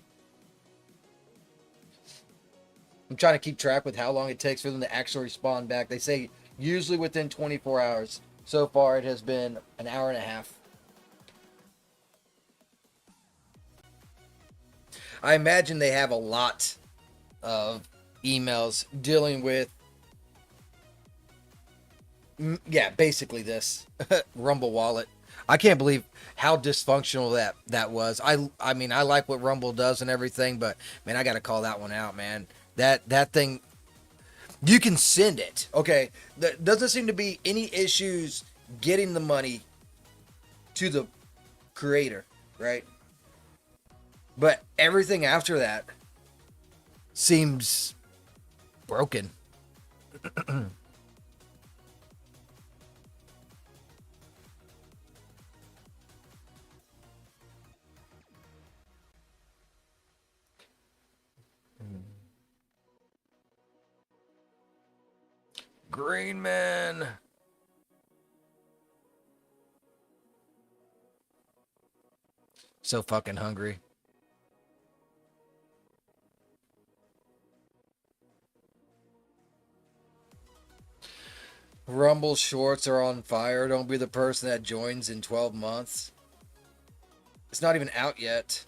I'm trying to keep track with how long it takes for them to actually respond back. They say usually within 24 hours. So far, it has been an hour and a half. I imagine they have a lot of emails dealing with, yeah, basically this Rumble wallet. I can't believe how dysfunctional that was. I mean, I like what Rumble does and everything, but man, I got to call that one out, man. That thing, you can send it. Okay, there doesn't seem to be any issues getting the money to the creator, right? But everything after that seems broken. Green Man. So fucking hungry. Rumble shorts are on fire. Don't be the person that joins in 12 months. It's not even out yet.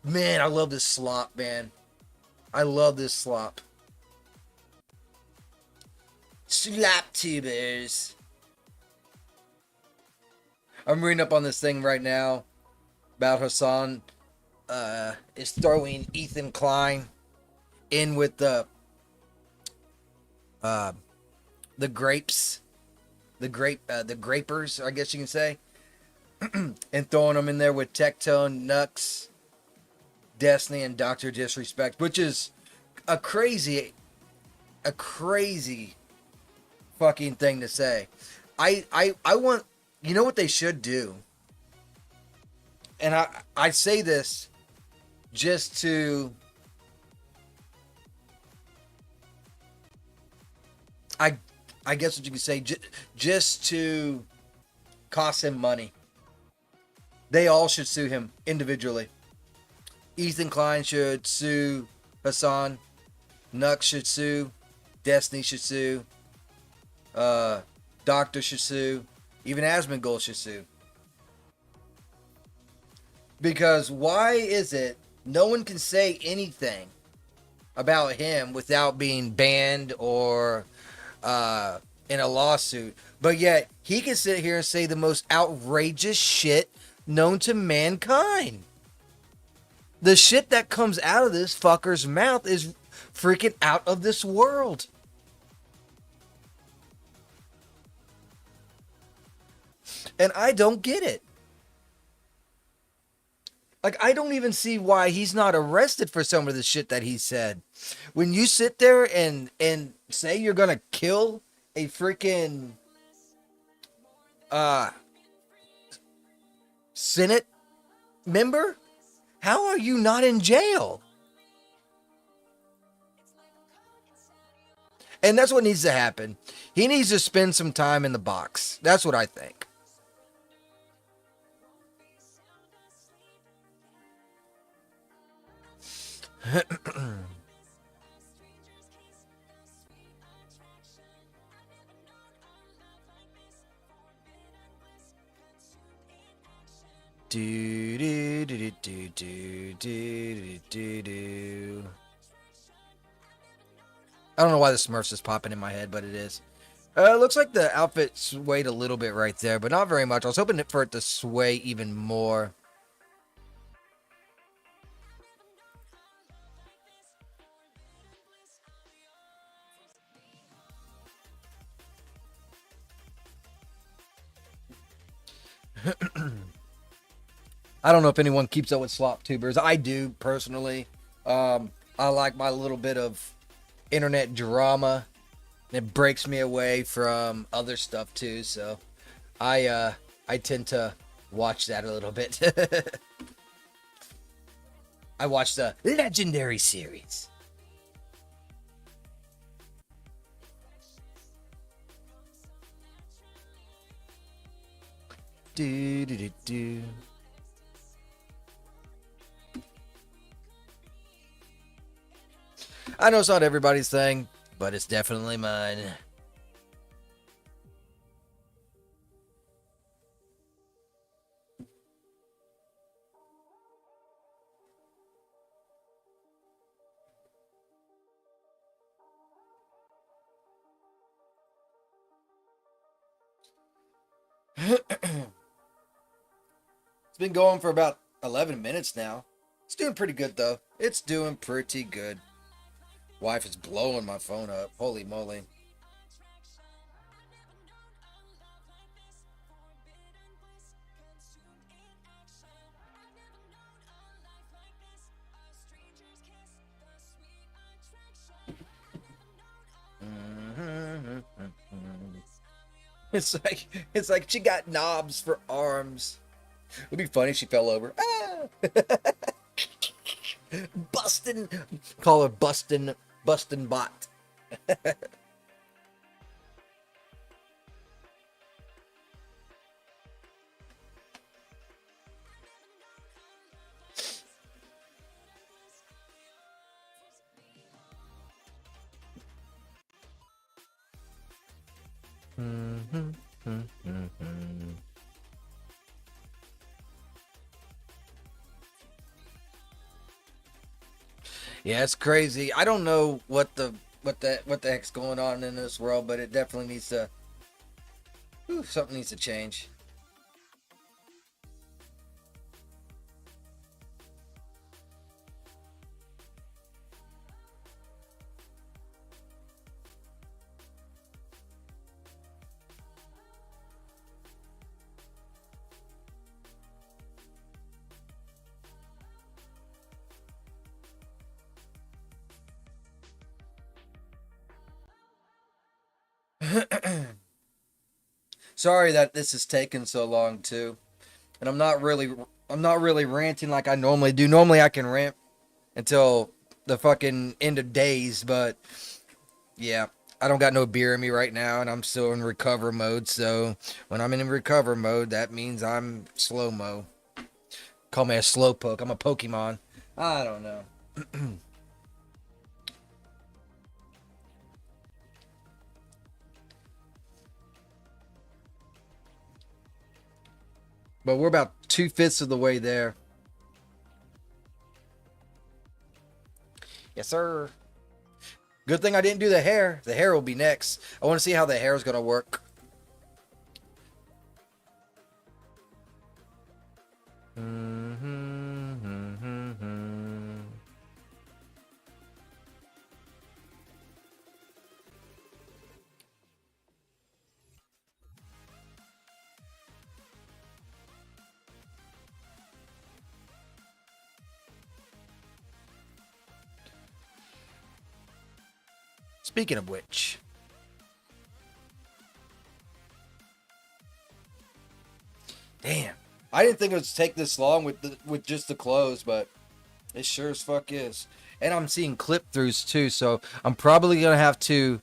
Man, I love this slop, man. I love this slop. Slop tubers. I'm reading up on this thing right now about Hassan is throwing Ethan Klein in with the grapes, the grapers, I guess you can say, and throwing them in there with Tectone, Nux, Destiny, and Dr. Disrespect, which is a crazy fucking thing to say. I want, you know what they should do? And I say this just to, I guess what you could say, just to cost him money. They all should sue him individually. Ethan Klein should sue Hassan. Nux should sue. Destiny should sue. Doctor should sue. Even Asmongold should sue. Because why is it no one can say anything about him without being banned or in a lawsuit, but yet he can sit here and say the most outrageous shit known to mankind? The shit that comes out of this fucker's mouth is freaking out of this world. And I don't get it. Like, I don't even see why he's not arrested for some of the shit that he said. When you sit there and say you're gonna kill a freaking Senate member, how are you not in jail? And that's what needs to happen. He needs to spend some time in the box. That's what I think. Do do do do do do do do. I don't know why the Smurfs is popping in my head, but it is. Looks like the outfit swayed a little bit right there, but not very much. I was hoping for it to sway even more. I don't know if anyone keeps up with slop tubers. I do personally. I like my little bit of internet drama. It breaks me away from other stuff too. So I I tend to watch that a little bit. I watched the Legendary series. Do do do do. I know it's not everybody's thing, but it's definitely mine. It's been going for about 11 minutes now. It's doing pretty good, though. It's doing pretty good. Wife is blowing my phone up. Holy moly. It's like she got knobs for arms. It'd be funny if she fell over. Ah! Bustin'. Call her Bustin' Bot. Yeah, it's crazy. I don't know what the heck's going on in this world, but it definitely needs to. Something needs to change. Sorry that this is taking so long too. And I'm not really ranting like I normally do. Normally I can rant until the fucking end of days, but yeah, I don't got no beer in me right now and I'm still in recover mode. So when I'm in recover mode, that means I'm slow mo. Call me a slow poke. I'm a Pokemon. I don't know. But we're about 2/5 of the way there. Yes, sir. Good thing I didn't do the hair. The hair will be next. I want to see how the hair is going to work. Speaking of which, damn, I didn't think it would take this long with just the clothes, but it sure as fuck is. And I'm seeing clip throughs too, so I'm probably gonna have to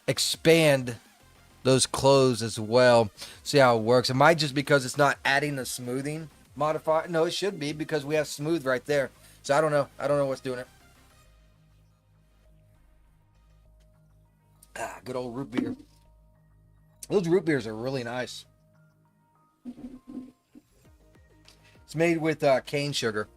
expand those clothes as well. See how it works. It might just because it's not adding the smoothing modifier. No, it should be because we have smooth right there. So I don't know. I don't know what's doing it. Ah, good old root beer. Those root beers are really nice. It's made with cane sugar.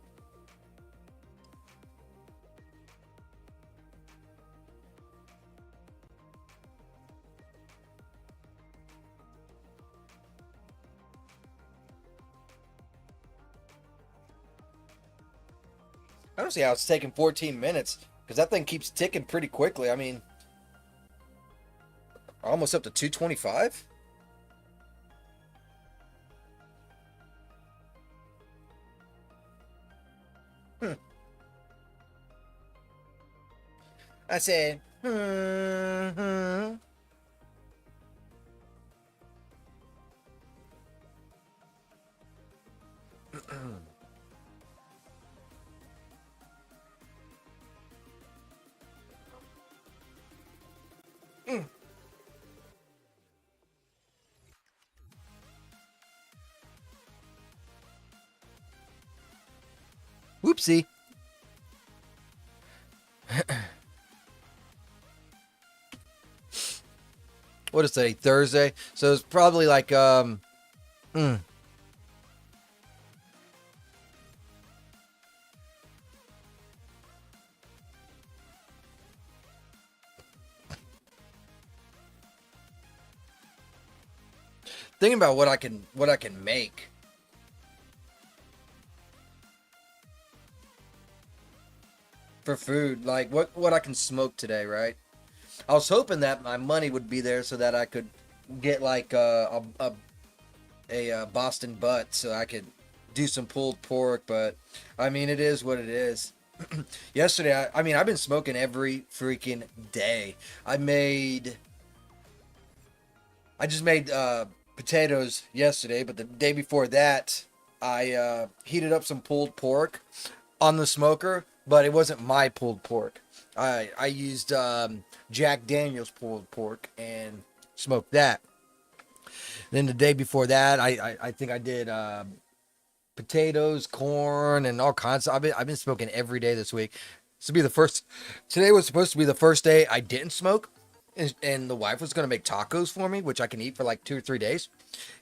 I don't see how it's taking 14 minutes because that thing keeps ticking pretty quickly. I mean, almost up to 225. Hmm. I said, Whoopsie. What is today? Thursday. So it's probably like thinking about what I can make. For food, like what I can smoke today, right? I was hoping that my money would be there so that I could get like a Boston butt so I could do some pulled pork, but I mean it is what it is. Yesterday, I mean I've been smoking every freaking day. I just made potatoes yesterday, but the day before that I heated up some pulled pork on the smoker, but it wasn't my pulled pork. I used Jack Daniel's pulled pork and smoked that. Then the day before that, I think I did potatoes, corn, and all kinds. I've been smoking every day this week. This will be the first. Today was supposed to be the first day I didn't smoke, and the wife was gonna make tacos for me, which I can eat for like 2 or 3 days.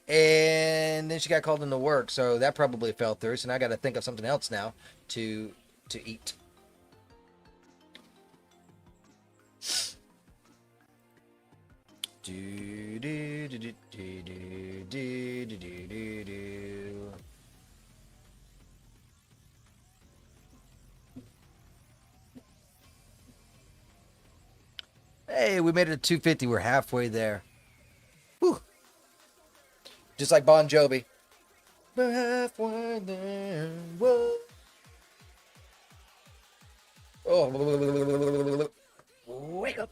And then she got called into work, so that probably fell through. So now I got to think of something else now to eat. Do do do do do do do do do do. Hey, we made it to 250. We're halfway there. Whew. Just like Bon Jovi. We're halfway there. Whoa. Oh, wake up.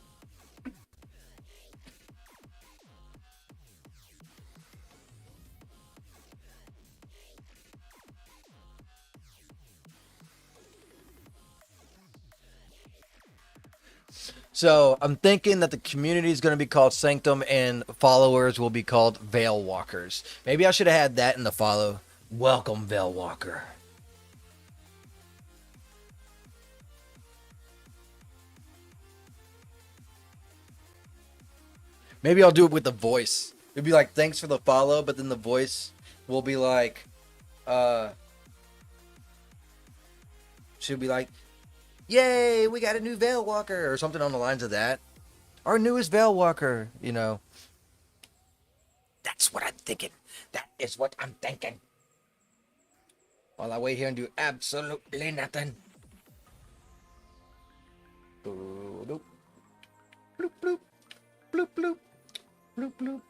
So I'm thinking that the community is going to be called Sanctum and followers will be called Veil Walkers. Maybe I should have had that in the follow. Welcome, Veil Walker. Maybe I'll do it with the voice. It'd be like, thanks for the follow, but then the voice will be like, should be like, yay, we got a new Veil Walker, or something on the lines of that. Our newest Veil Walker, you know. That's what I'm thinking. That is what I'm thinking. While I wait here and do absolutely nothing. Bloop, bloop, bloop, bloop, bloop, bloop, bloop.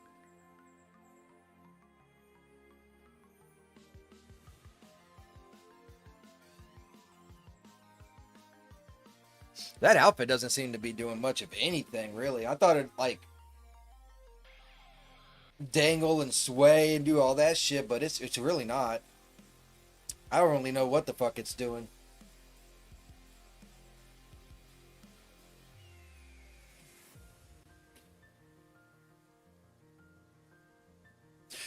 That outfit doesn't seem to be doing much of anything, really. I thought it'd, like, dangle and sway and do all that shit, but it's really not. I don't really know what the fuck it's doing.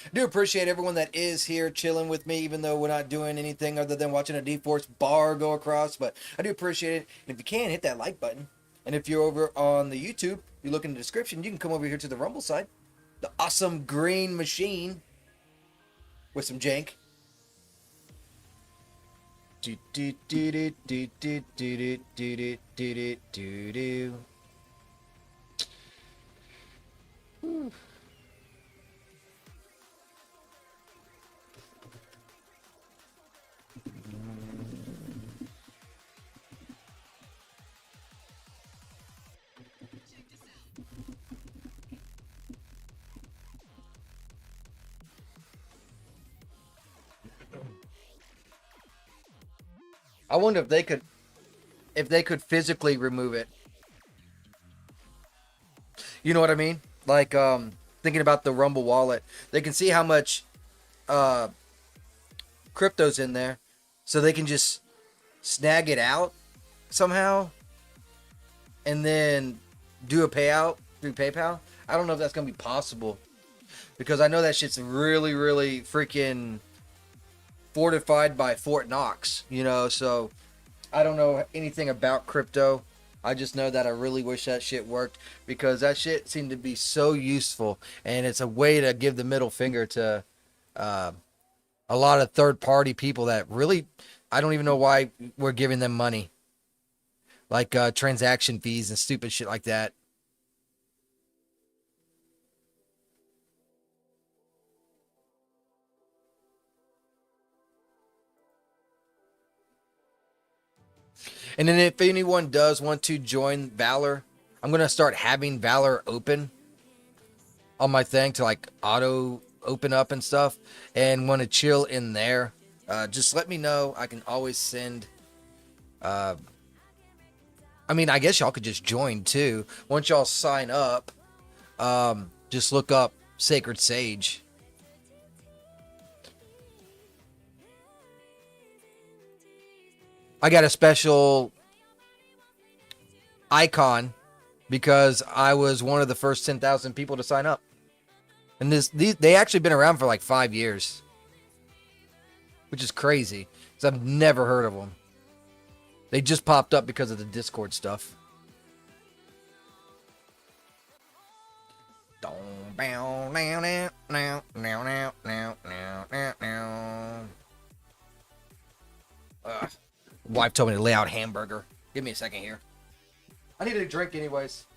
I do appreciate everyone that is here chilling with me, even though we're not doing anything other than watching a D-Force bar go across. But I do appreciate it. And if you can, hit that like button. And if you're over on the YouTube, you look in the description, you can come over here to the Rumble side. The awesome green machine with some jank. Do do do do do do do do do do do. I wonder if they could physically remove it. You know what I mean? Like thinking about the Rumble wallet, they can see how much crypto's in there, so they can just snag it out somehow and then do a payout through PayPal. I don't know if that's gonna be possible because I know that shit's really, really freaking fortified by Fort Knox, you know, so I don't know anything about crypto. I just know that I really wish that shit worked because that shit seemed to be so useful, and it's a way to give the middle finger to uh, a lot of third party people that really I don't even know why we're giving them money, like transaction fees and stupid shit like that. And then if anyone does want to join Valor, I'm gonna start having Valor open on my thing to like auto open up and stuff, and want to chill in there. Just let me know. I can always send. I mean, I guess y'all could just join too. Once y'all sign up, just look up Sacred Sage. I got a special icon because I was one of the first 10,000 people to sign up. And they actually been around for like 5 years, which is crazy because I've never heard of them. They just popped up because of the Discord stuff. Wife told me to lay out hamburger. Give me a second here. I need a drink anyways.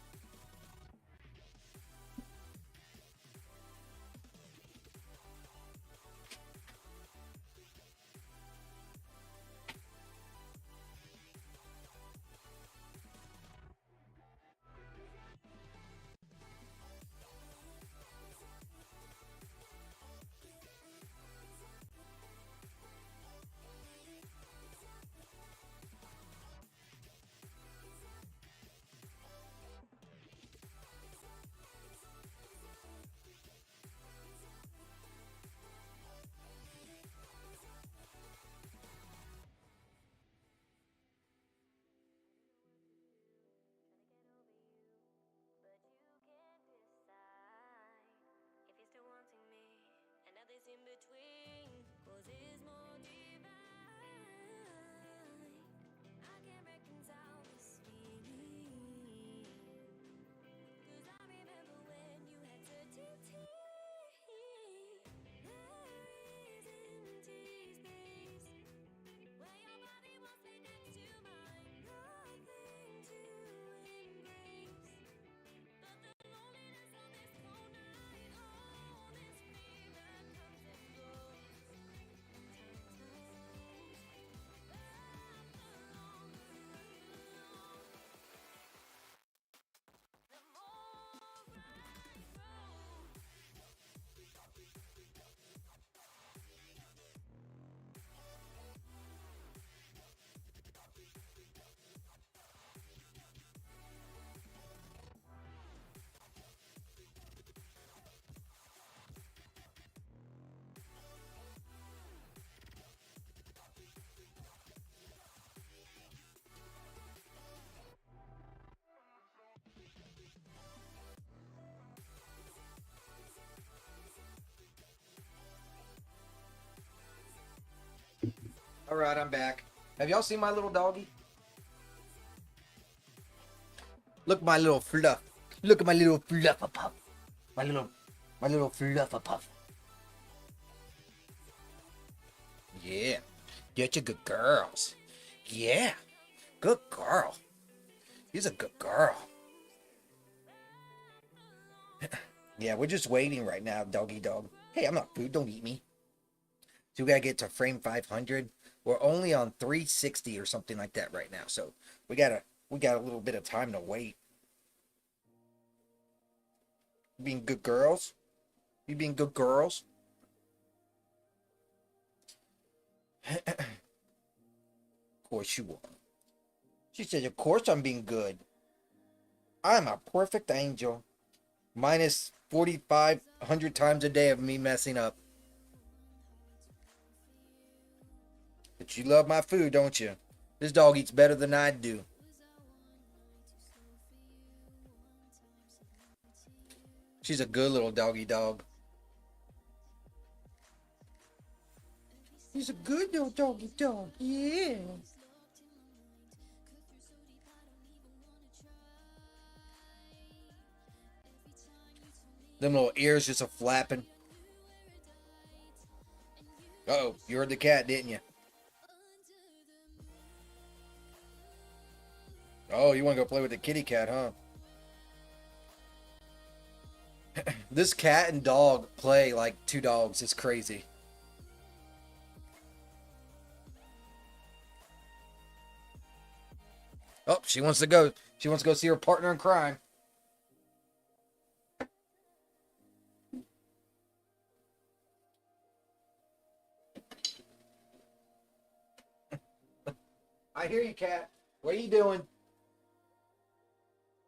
All right, I'm back. Have y'all seen my little doggy? Look at my little fluff. Look at my little fluff-a-puff. My little fluff-a-puff. Yeah. Get your good girls. Yeah. Good girl. He's a good girl. Yeah, we're just waiting right now, doggy dog. Hey, I'm not food. Don't eat me. So we gotta get to frame 500. We're only on 360 or something like that right now. So we got a little bit of time to wait. Being good girls. You being good girls. Of course you are. She said, of course I'm being good. I'm a perfect angel. Minus 4,500 times a day of me messing up. But you love my food, don't you? This dog eats better than I do. She's a good little doggy dog. He's a good little doggy dog. Yeah. Them little ears just a flapping. Uh-oh, you heard the cat, didn't you? Oh, you want to go play with the kitty cat, huh? This cat and dog play like two dogs. It's crazy. Oh, she wants to go. She wants to go see her partner in crime. I hear you, cat. What are you doing?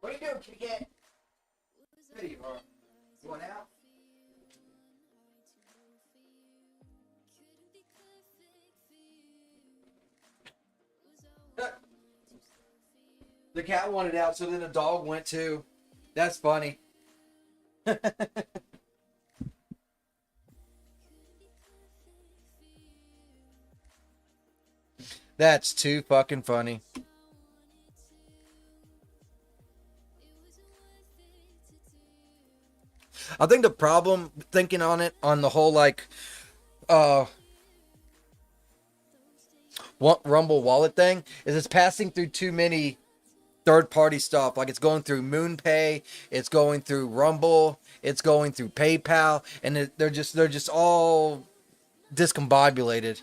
What are you doing, kitty cat? There you are. You want out? The cat wanted out, so then the dog went too. That's funny. That's too fucking funny. I think the problem thinking on it on the whole like uh Rumble wallet thing is it's passing through too many third party stuff. Like it's going through MoonPay, it's going through Rumble, it's going through PayPal, and they're just all discombobulated.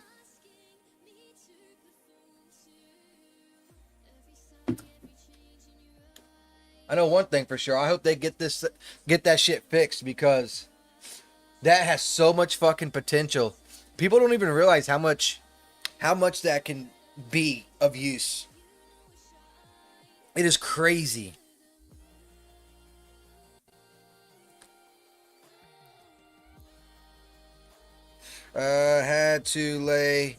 I know one thing for sure. I hope they get that shit fixed because that has so much fucking potential. People don't even realize how much that can be of use. It is crazy. Had to lay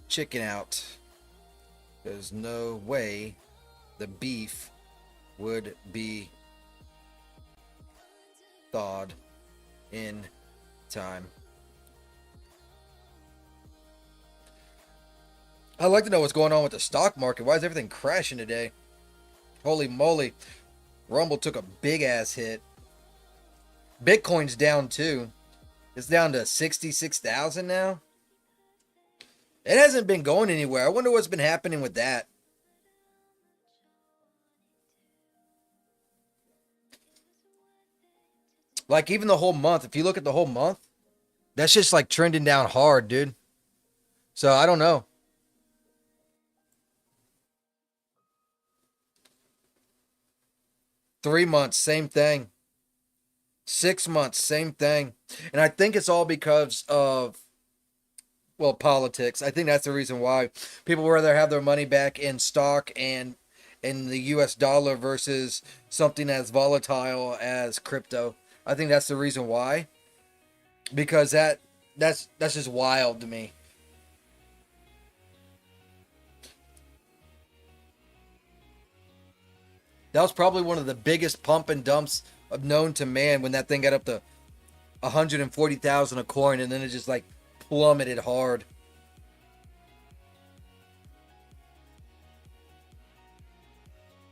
chicken out. There's no way the beef would be thawed in time. I'd like to know what's going on with the stock market. Why is everything crashing today? Holy moly. Rumble took a big ass hit. Bitcoin's down too. It's down to 66,000 now. It hasn't been going anywhere. I wonder what's been happening with that. Like even the whole month, if you look at the whole month, that's just like trending down hard, dude. So I don't know. Three months, same thing. 6 months, same thing. And I think it's all because of, well, politics. I think that's the reason why people would rather have their money back in stock and in the US dollar versus something as volatile as crypto. I think that's the reason why. Because that's just wild to me. That was probably one of the biggest pump and dumps of known to man when that thing got up to 140,000 a coin and then it just like plummeted hard.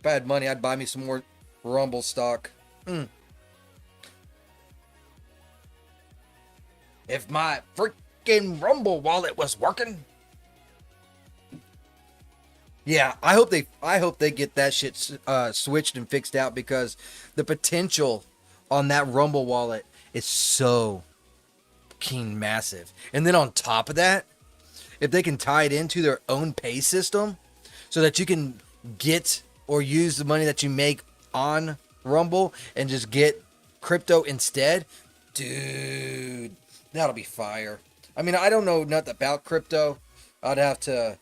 If I had money, I'd buy me some more Rumble stock. If my freaking Rumble wallet was working. Yeah, I hope they get that shit switched and fixed out because the potential on that Rumble wallet is so fucking massive. And then on top of that, if they can tie it into their own pay system so that you can get or use the money that you make on Rumble and just get crypto instead, dude, that'll be fire. I mean, I don't know nothing about crypto. I'd have to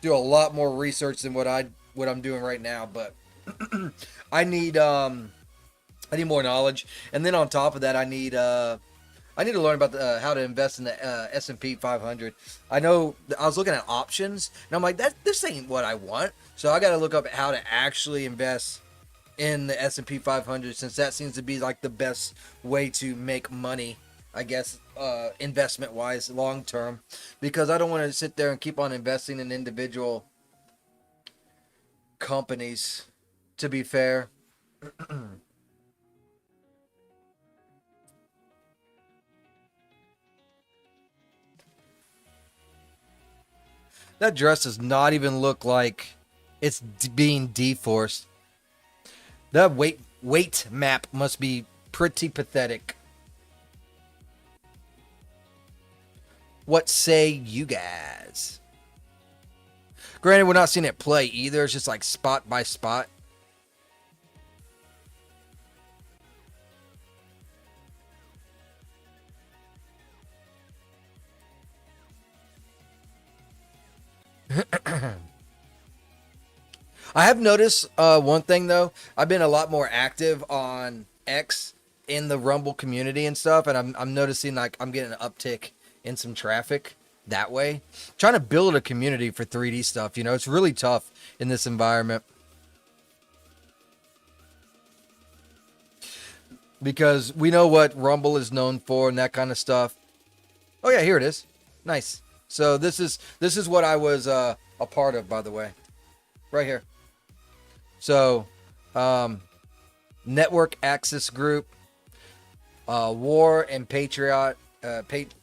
do a lot more research than what I'm doing right now, but I need more knowledge. And then on top of that, I need to learn about how to invest in the S&P 500. I know I was looking at options, and I'm like, this ain't what I want. So I got to look up how to actually invest in the S&P 500 since that seems to be like the best way to make money I guess, investment wise, long term, because I don't want to sit there and keep on investing in individual companies, to be fair. That dress does not even look like it's being deforced. That weight map must be pretty pathetic. What say you guys? Granted, we're not seeing it play either. It's just like spot by spot. I have noticed one thing though. I've been a lot more active on X in the Rumble community and stuff, and I'm noticing like I'm getting an uptick in some traffic that way. Trying to build a community for 3D stuff, you know, it's really tough in this environment because we know what Rumble is known for and that kind of stuff. Oh yeah, here it is. Nice. So this is what I was a part of, by the way, right here. So, Network Access Group, War and Patriot,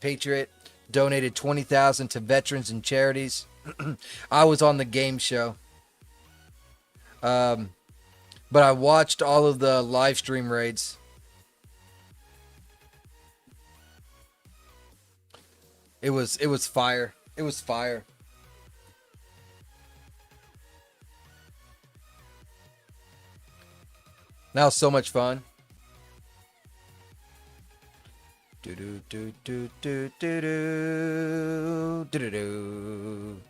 Patriot donated 20,000 to veterans and charities. I was on the game show, but I watched all of the live stream raids. It was fire. It was fire. That was so much fun. Do do do do do do do do do do.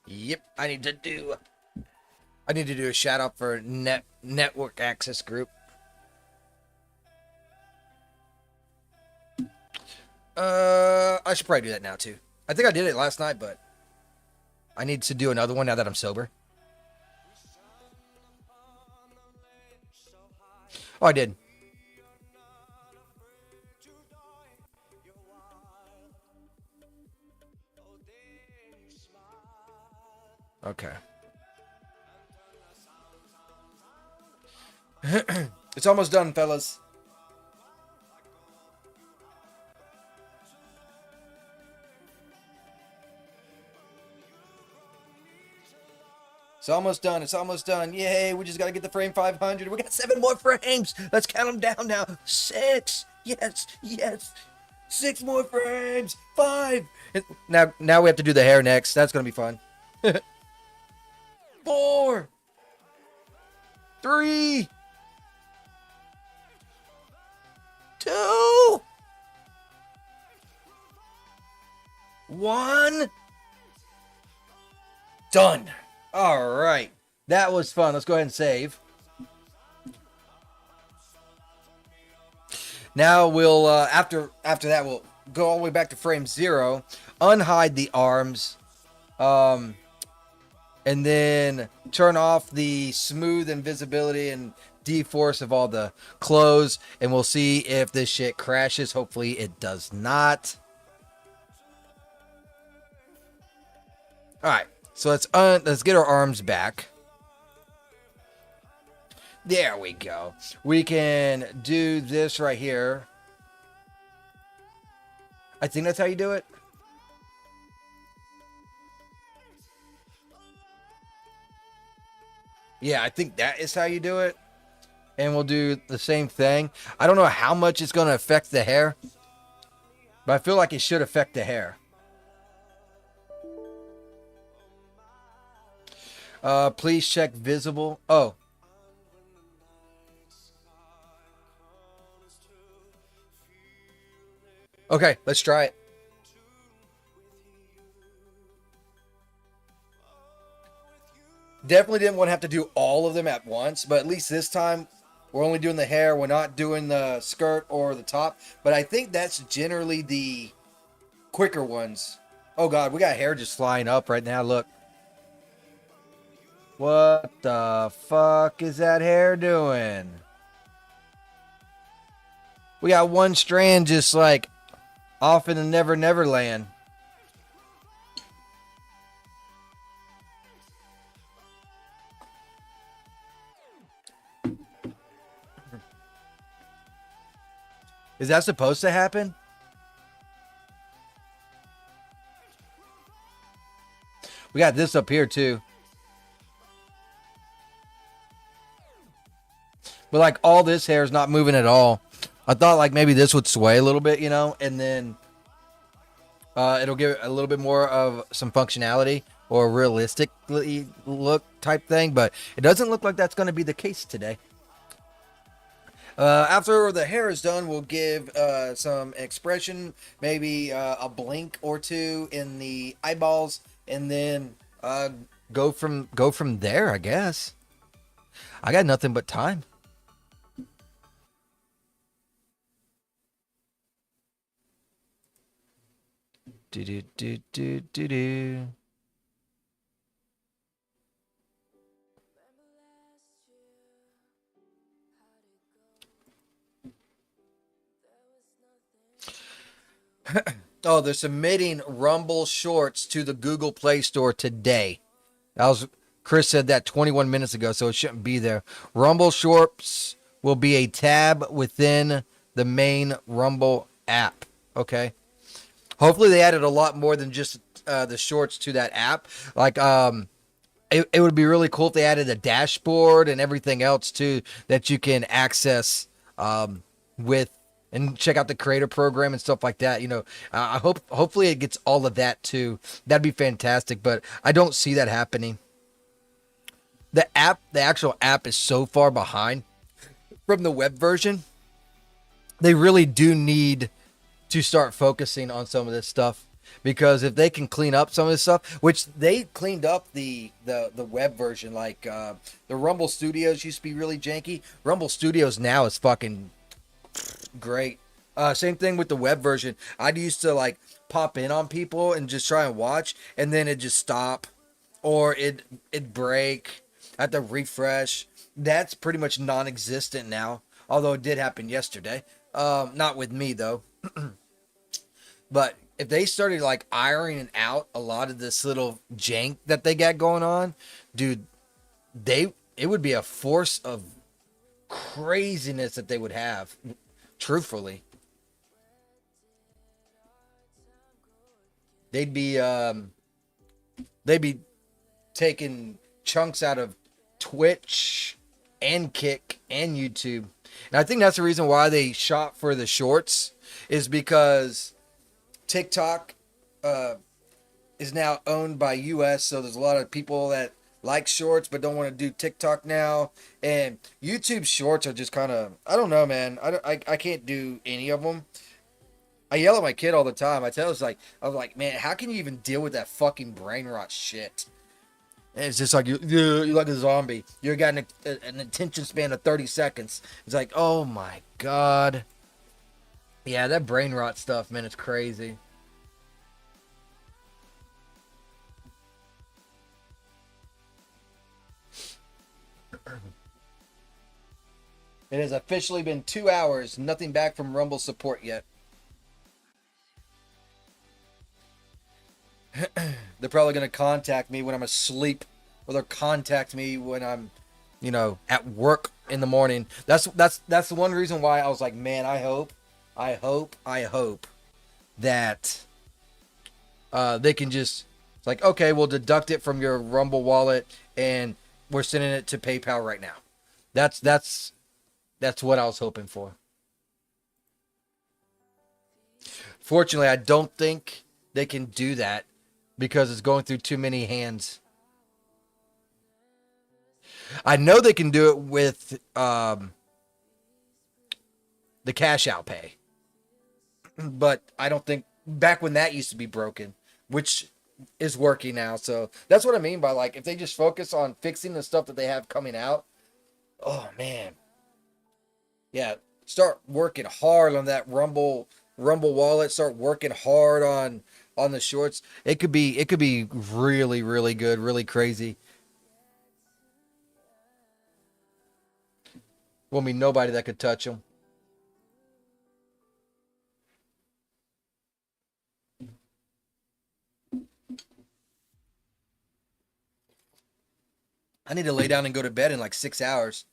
Yep, I need to do a shout out for Network Access Group. I should probably do that now too. I think I did it last night, but I need to do another one now that I'm sober. Oh, I did. Okay. It's almost done, fellas. It's almost done. It's almost done. Yay, we just got to get the frame 500. We got 7 more frames. Let's count them down now. 6. Yes, yes. 6 more frames. 5. Now we have to do the hair next. That's going to be fun. 4. 3. 2. 1. Done. All right. That was fun. Let's go ahead and save. Now we'll after that we'll go all the way back to frame 0, unhide the arms, and then turn off the smooth invisibility and deforce of all the clothes, and we'll see if this shit crashes. Hopefully it does not. All right. So let's get our arms back. There we go. We can do this right here. I think that's how you do it. Yeah, I think that is how you do it. And we'll do the same thing. I don't know how much it's going to affect the hair, but I feel like it should affect the hair. Please check visible. Oh. Okay, let's try it. Definitely didn't want to have to do all of them at once, but at least this time we're only doing the hair. We're not doing the skirt or the top. But I think that's generally the quicker ones. Oh God, we got hair just flying up right now. Look. What the fuck is that hair doing? We got one strand just like off in the Never Never Land. Is that supposed to happen? We got this up here too. But like all this hair is not moving at all. I thought like maybe this would sway a little bit, you know, and then it'll give it a little bit more of some functionality or realistic look type thing. But it doesn't look like that's going to be the case today. After the hair is done, we'll give some expression, maybe a blink or two in the eyeballs, and then go from there, I guess. I got nothing but time. Do do do do do do. Oh, they're submitting Rumble Shorts to the Google Play Store today. Chris said that 21 minutes ago, so it shouldn't be there. Rumble Shorts will be a tab within the main Rumble app. Okay. Hopefully they added a lot more than just the shorts to that app. Like it would be really cool if they added a dashboard and everything else too that you can access with and check out the creator program and stuff like that. You know, hopefully it gets all of that too. That'd be fantastic, but I don't see that happening. The actual app is so far behind from the web version. They really do need to start focusing on some of this stuff, because if they can clean up some of this stuff, which they cleaned up the web version, like the Rumble Studios used to be really janky. Rumble Studios now is fucking great. Same thing with the web version. I used to like pop in on people and just try and watch, and then it just stop, or it break at the refresh. That's pretty much non-existent now. Although it did happen yesterday. Not with me though. But if they started like ironing out a lot of this little jank that they got going on, dude, it would be a force of craziness that they would have. Truthfully, they'd be taking chunks out of Twitch and Kick and YouTube. And I think that's the reason why they shot for the shorts, is because TikTok is now owned by US, so there's a lot of people that like shorts but don't want to do TikTok now. And YouTube shorts are just kind of, I don't know, man. I can't do any of them. I yell at my kid all the time. I was like, man, how can you even deal with that fucking brain rot shit? And it's just like you're like a zombie. You're got an attention span of 30 seconds. It's like, oh my god. Yeah, that brain rot stuff, man, it's crazy. It has officially been 2 hours. Nothing back from Rumble support yet. They're probably going to contact me when I'm asleep, or they'll contact me when I'm, at work in the morning. That's the one reason why I was like, man, I hope that they can just, it's like, okay, we'll deduct it from your Rumble wallet and we're sending it to PayPal right now. That's what I was hoping for. Fortunately, I don't think they can do that because it's going through too many hands. I know they can do it with the cash out pay, but I don't think, back when that used to be broken, which is working now. So that's what I mean by like if they just focus on fixing the stuff that they have coming out. Oh man, yeah. Start working hard on that Rumble wallet. Start working hard on the shorts. It could be really really good, really crazy. Won't be nobody that could touch them. I need to lay down and go to bed in like 6 hours.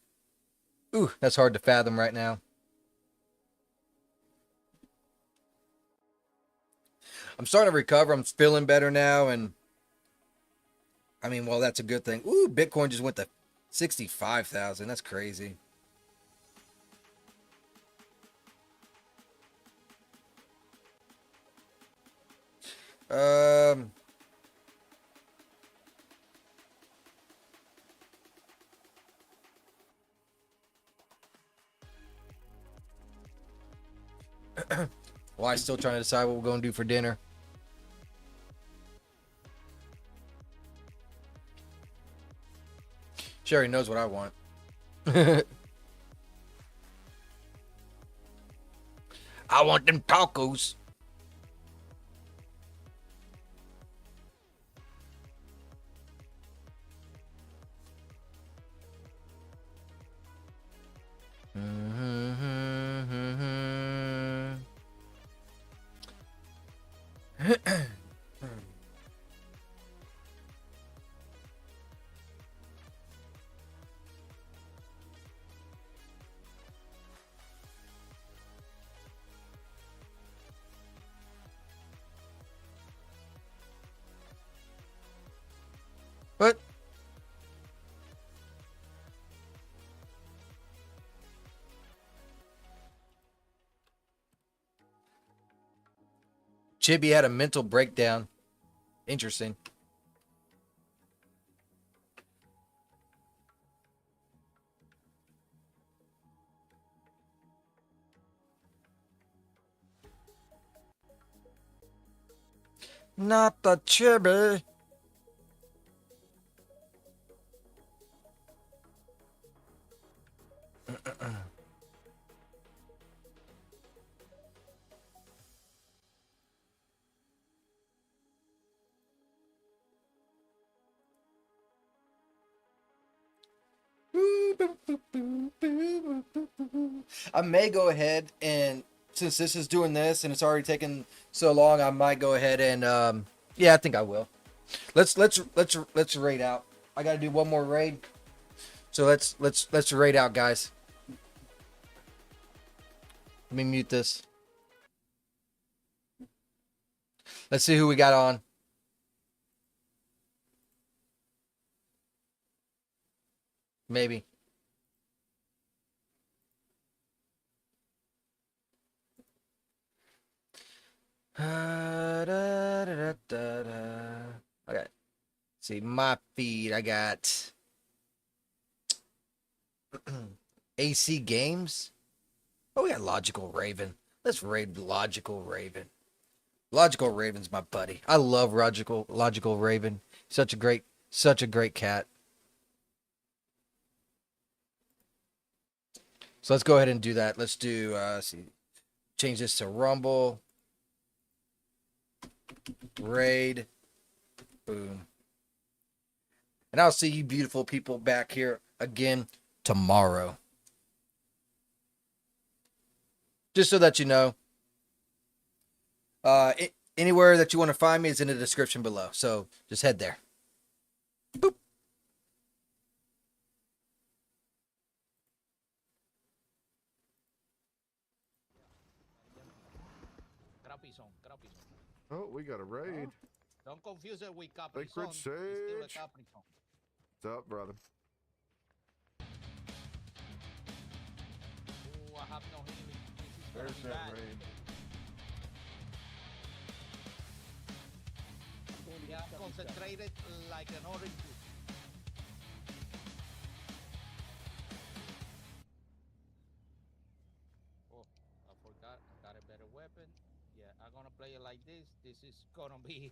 Ooh, that's hard to fathom right now. I'm starting to recover. I'm feeling better now, and I mean, well, that's a good thing. Ooh, Bitcoin just went to 65,000. That's crazy. Um, well, I still trying to decide what we're gonna do for dinner. Sherry knows what I want. I want them tacos. But Chibi had a mental breakdown. Interesting. Not the Chibi. I may go ahead and since this is doing this and it's already taken so long, I might go ahead and yeah, I think I will. Let's raid out. I gotta do one more raid. So let's raid out, guys. Let me mute this. Let's see who we got on. Maybe. Okay. See my feed. I got AC Games. Oh, we got Logical Raven. Let's raid Logical Raven. Logical Raven's my buddy. I love Logical Raven. Such a great cat. So let's go ahead and do that. Let's do see, change this to Rumble. Raid. Boom. And I'll see you beautiful people back here again tomorrow. Just so that you know. Anywhere that you want to find me is in the description below. So just head there. Boop. Capison, Capison. Oh, we got a raid. Don't confuse it with Sacred Caprizon. It's still a Sage. Caprizon. What's up, brother? Oh, I have no healing. This is gonna There's be that bad. raid. Yeah, concentrated like an orange juice. Oh, I forgot. I got a better weapon. Yeah, I'm gonna play it like this. This is gonna be